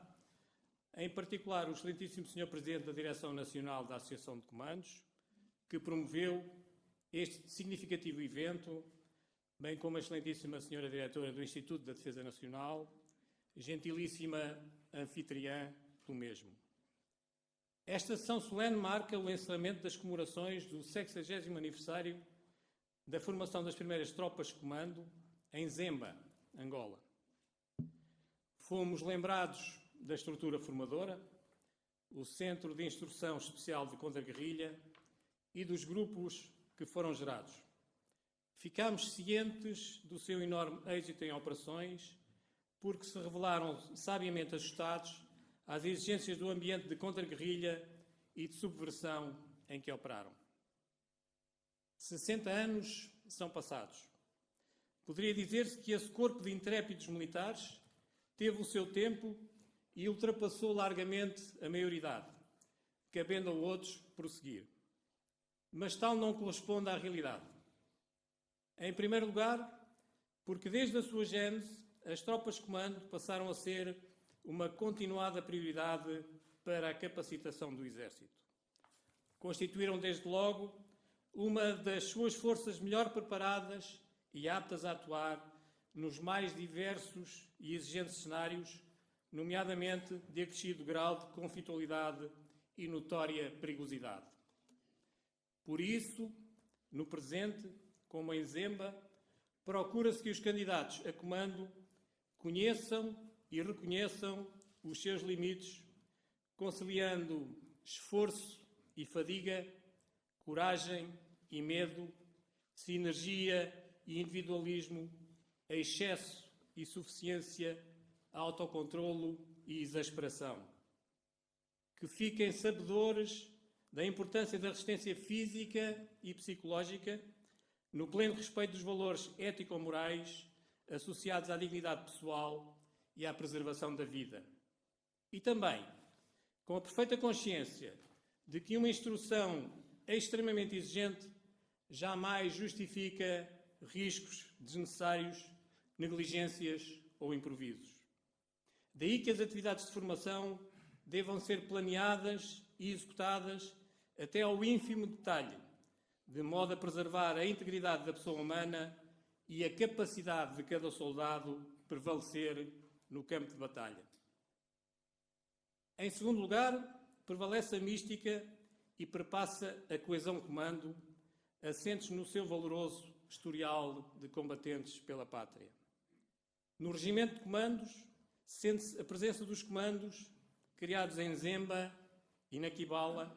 em particular o excelentíssimo Sr. Presidente da Direção Nacional da Associação de Comandos, que promoveu este significativo evento, bem como a excelentíssima Senhora Diretora do Instituto da Defesa Nacional, gentilíssima anfitriã do mesmo. Esta sessão solene marca o encerramento das comemorações do 60º aniversário da formação das primeiras tropas de comando em Zemba, Angola. Fomos lembrados da estrutura formadora, o Centro de Instrução Especial de Contra-Guerrilha e dos grupos que foram gerados. Ficámos cientes do seu enorme êxito em operações, porque se revelaram sabiamente ajustados às exigências do ambiente de contra-guerrilha e de subversão em que operaram. 60 anos são passados. Poderia dizer-se que esse corpo de intrépidos militares teve o seu tempo e ultrapassou largamente a maioridade, cabendo a outros prosseguir. Mas tal não corresponde à realidade. Em primeiro lugar, porque desde a sua gênese, as tropas de comando passaram a ser uma continuada prioridade para a capacitação do Exército. Constituíram, desde logo, uma das suas forças melhor preparadas e aptas a atuar nos mais diversos e exigentes cenários, nomeadamente de acrescido grau de conflitualidade e notória perigosidade. Por isso, no presente, como em Zemba, procura-se que os candidatos a comando conheçam e reconheçam os seus limites, conciliando esforço e fadiga, coragem e medo, sinergia e individualismo, excesso e suficiência, autocontrolo e exasperação. Que fiquem sabedores da importância da resistência física e psicológica, no pleno respeito dos valores ético-morais associados à dignidade pessoal e à preservação da vida. E também com a perfeita consciência de que uma instrução extremamente exigente jamais justifica riscos desnecessários, negligências ou improvisos. Daí que as atividades de formação devam ser planeadas e executadas até ao ínfimo detalhe, de modo a preservar a integridade da pessoa humana e a capacidade de cada soldado prevalecer no campo de batalha. Em segundo lugar, prevalece a mística e perpassa a coesão-comando, assentes no seu valoroso historial de combatentes pela pátria. No regimento de comandos, sente-se a presença dos comandos criados em Zemba e na Kibala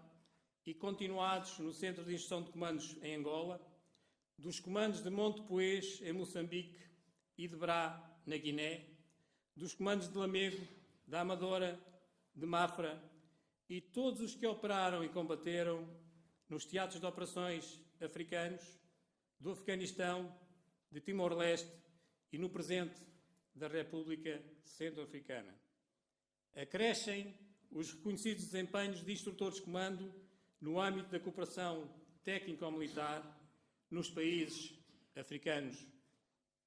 e continuados no Centro de Instrução de Comandos em Angola, dos comandos de Montepuez em Moçambique e de Bra na Guiné, dos comandos de Lamego, da Amadora, de Mafra e todos os que operaram e combateram nos teatros de operações africanos, do Afeganistão, de Timor-Leste e no presente da República Centro-Africana. Acrescem os reconhecidos desempenhos de instrutores de comando no âmbito da cooperação técnico-militar nos países africanos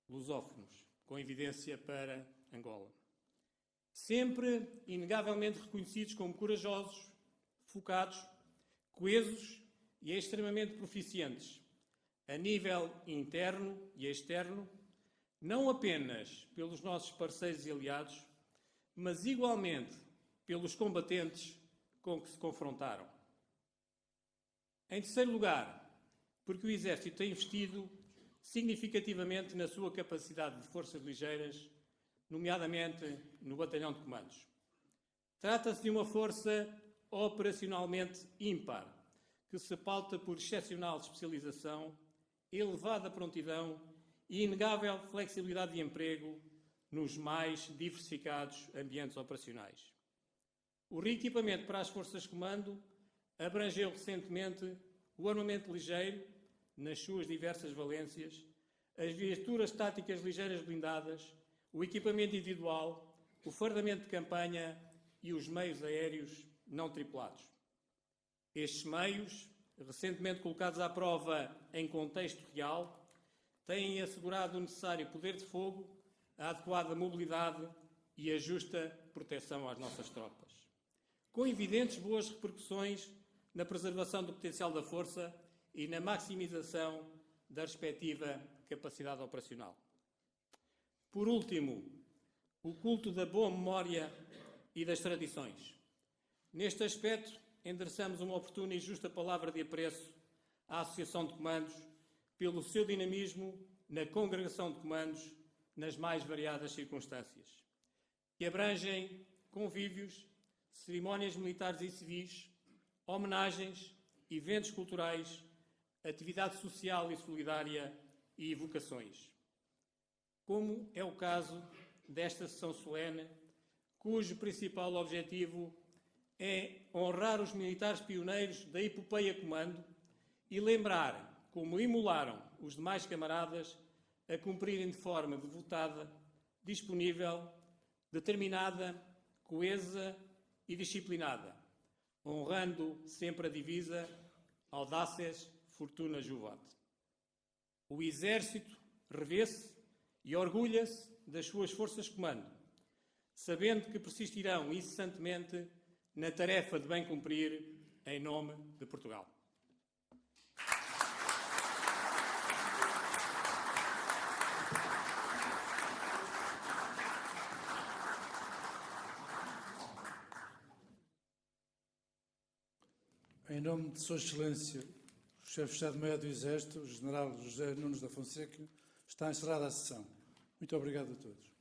lusófonos, com evidência para Angola. Sempre inegavelmente reconhecidos como corajosos, focados, coesos e extremamente proficientes, a nível interno e externo, não apenas pelos nossos parceiros e aliados, mas igualmente pelos combatentes com que se confrontaram. Em terceiro lugar, porque o Exército tem investido significativamente na sua capacidade de forças ligeiras, nomeadamente no Batalhão de Comandos. Trata-se de uma força operacionalmente ímpar, que se pauta por excepcional especialização, elevada prontidão e inegável flexibilidade de emprego nos mais diversificados ambientes operacionais. O reequipamento para as forças de comando abrangeu recentemente o armamento ligeiro, nas suas diversas valências, as viaturas táticas ligeiras blindadas, o equipamento individual, o fardamento de campanha e os meios aéreos não tripulados. Estes meios, recentemente colocados à prova em contexto real, têm assegurado o necessário poder de fogo, a adequada mobilidade e a justa proteção às nossas tropas, com evidentes boas repercussões na preservação do potencial da força e na maximização da respectiva capacidade operacional. Por último, o culto da boa memória e das tradições. Neste aspecto, endereçamos uma oportuna e justa palavra de apreço à Associação de Comandos pelo seu dinamismo na congregação de comandos nas mais variadas circunstâncias, que abrangem convívios, cerimónias militares e civis, homenagens, eventos culturais, atividade social e solidária e evocações. Como é o caso desta sessão solene, cujo principal objetivo é honrar os militares pioneiros da epopeia comando e lembrar como imolaram os demais camaradas a cumprirem de forma devotada, disponível, determinada, coesa e disciplinada, honrando sempre a divisa Audaces Fortuna Juvat. O Exército revê-se e orgulha-se das suas forças de comando, sabendo que persistirão incessantemente na tarefa de bem cumprir em nome de Portugal. Em nome de Sua Excelência, o Chefe de Estado-Maior do Exército, o General José Nunes da Fonseca, está encerrada a sessão. Muito obrigado a todos.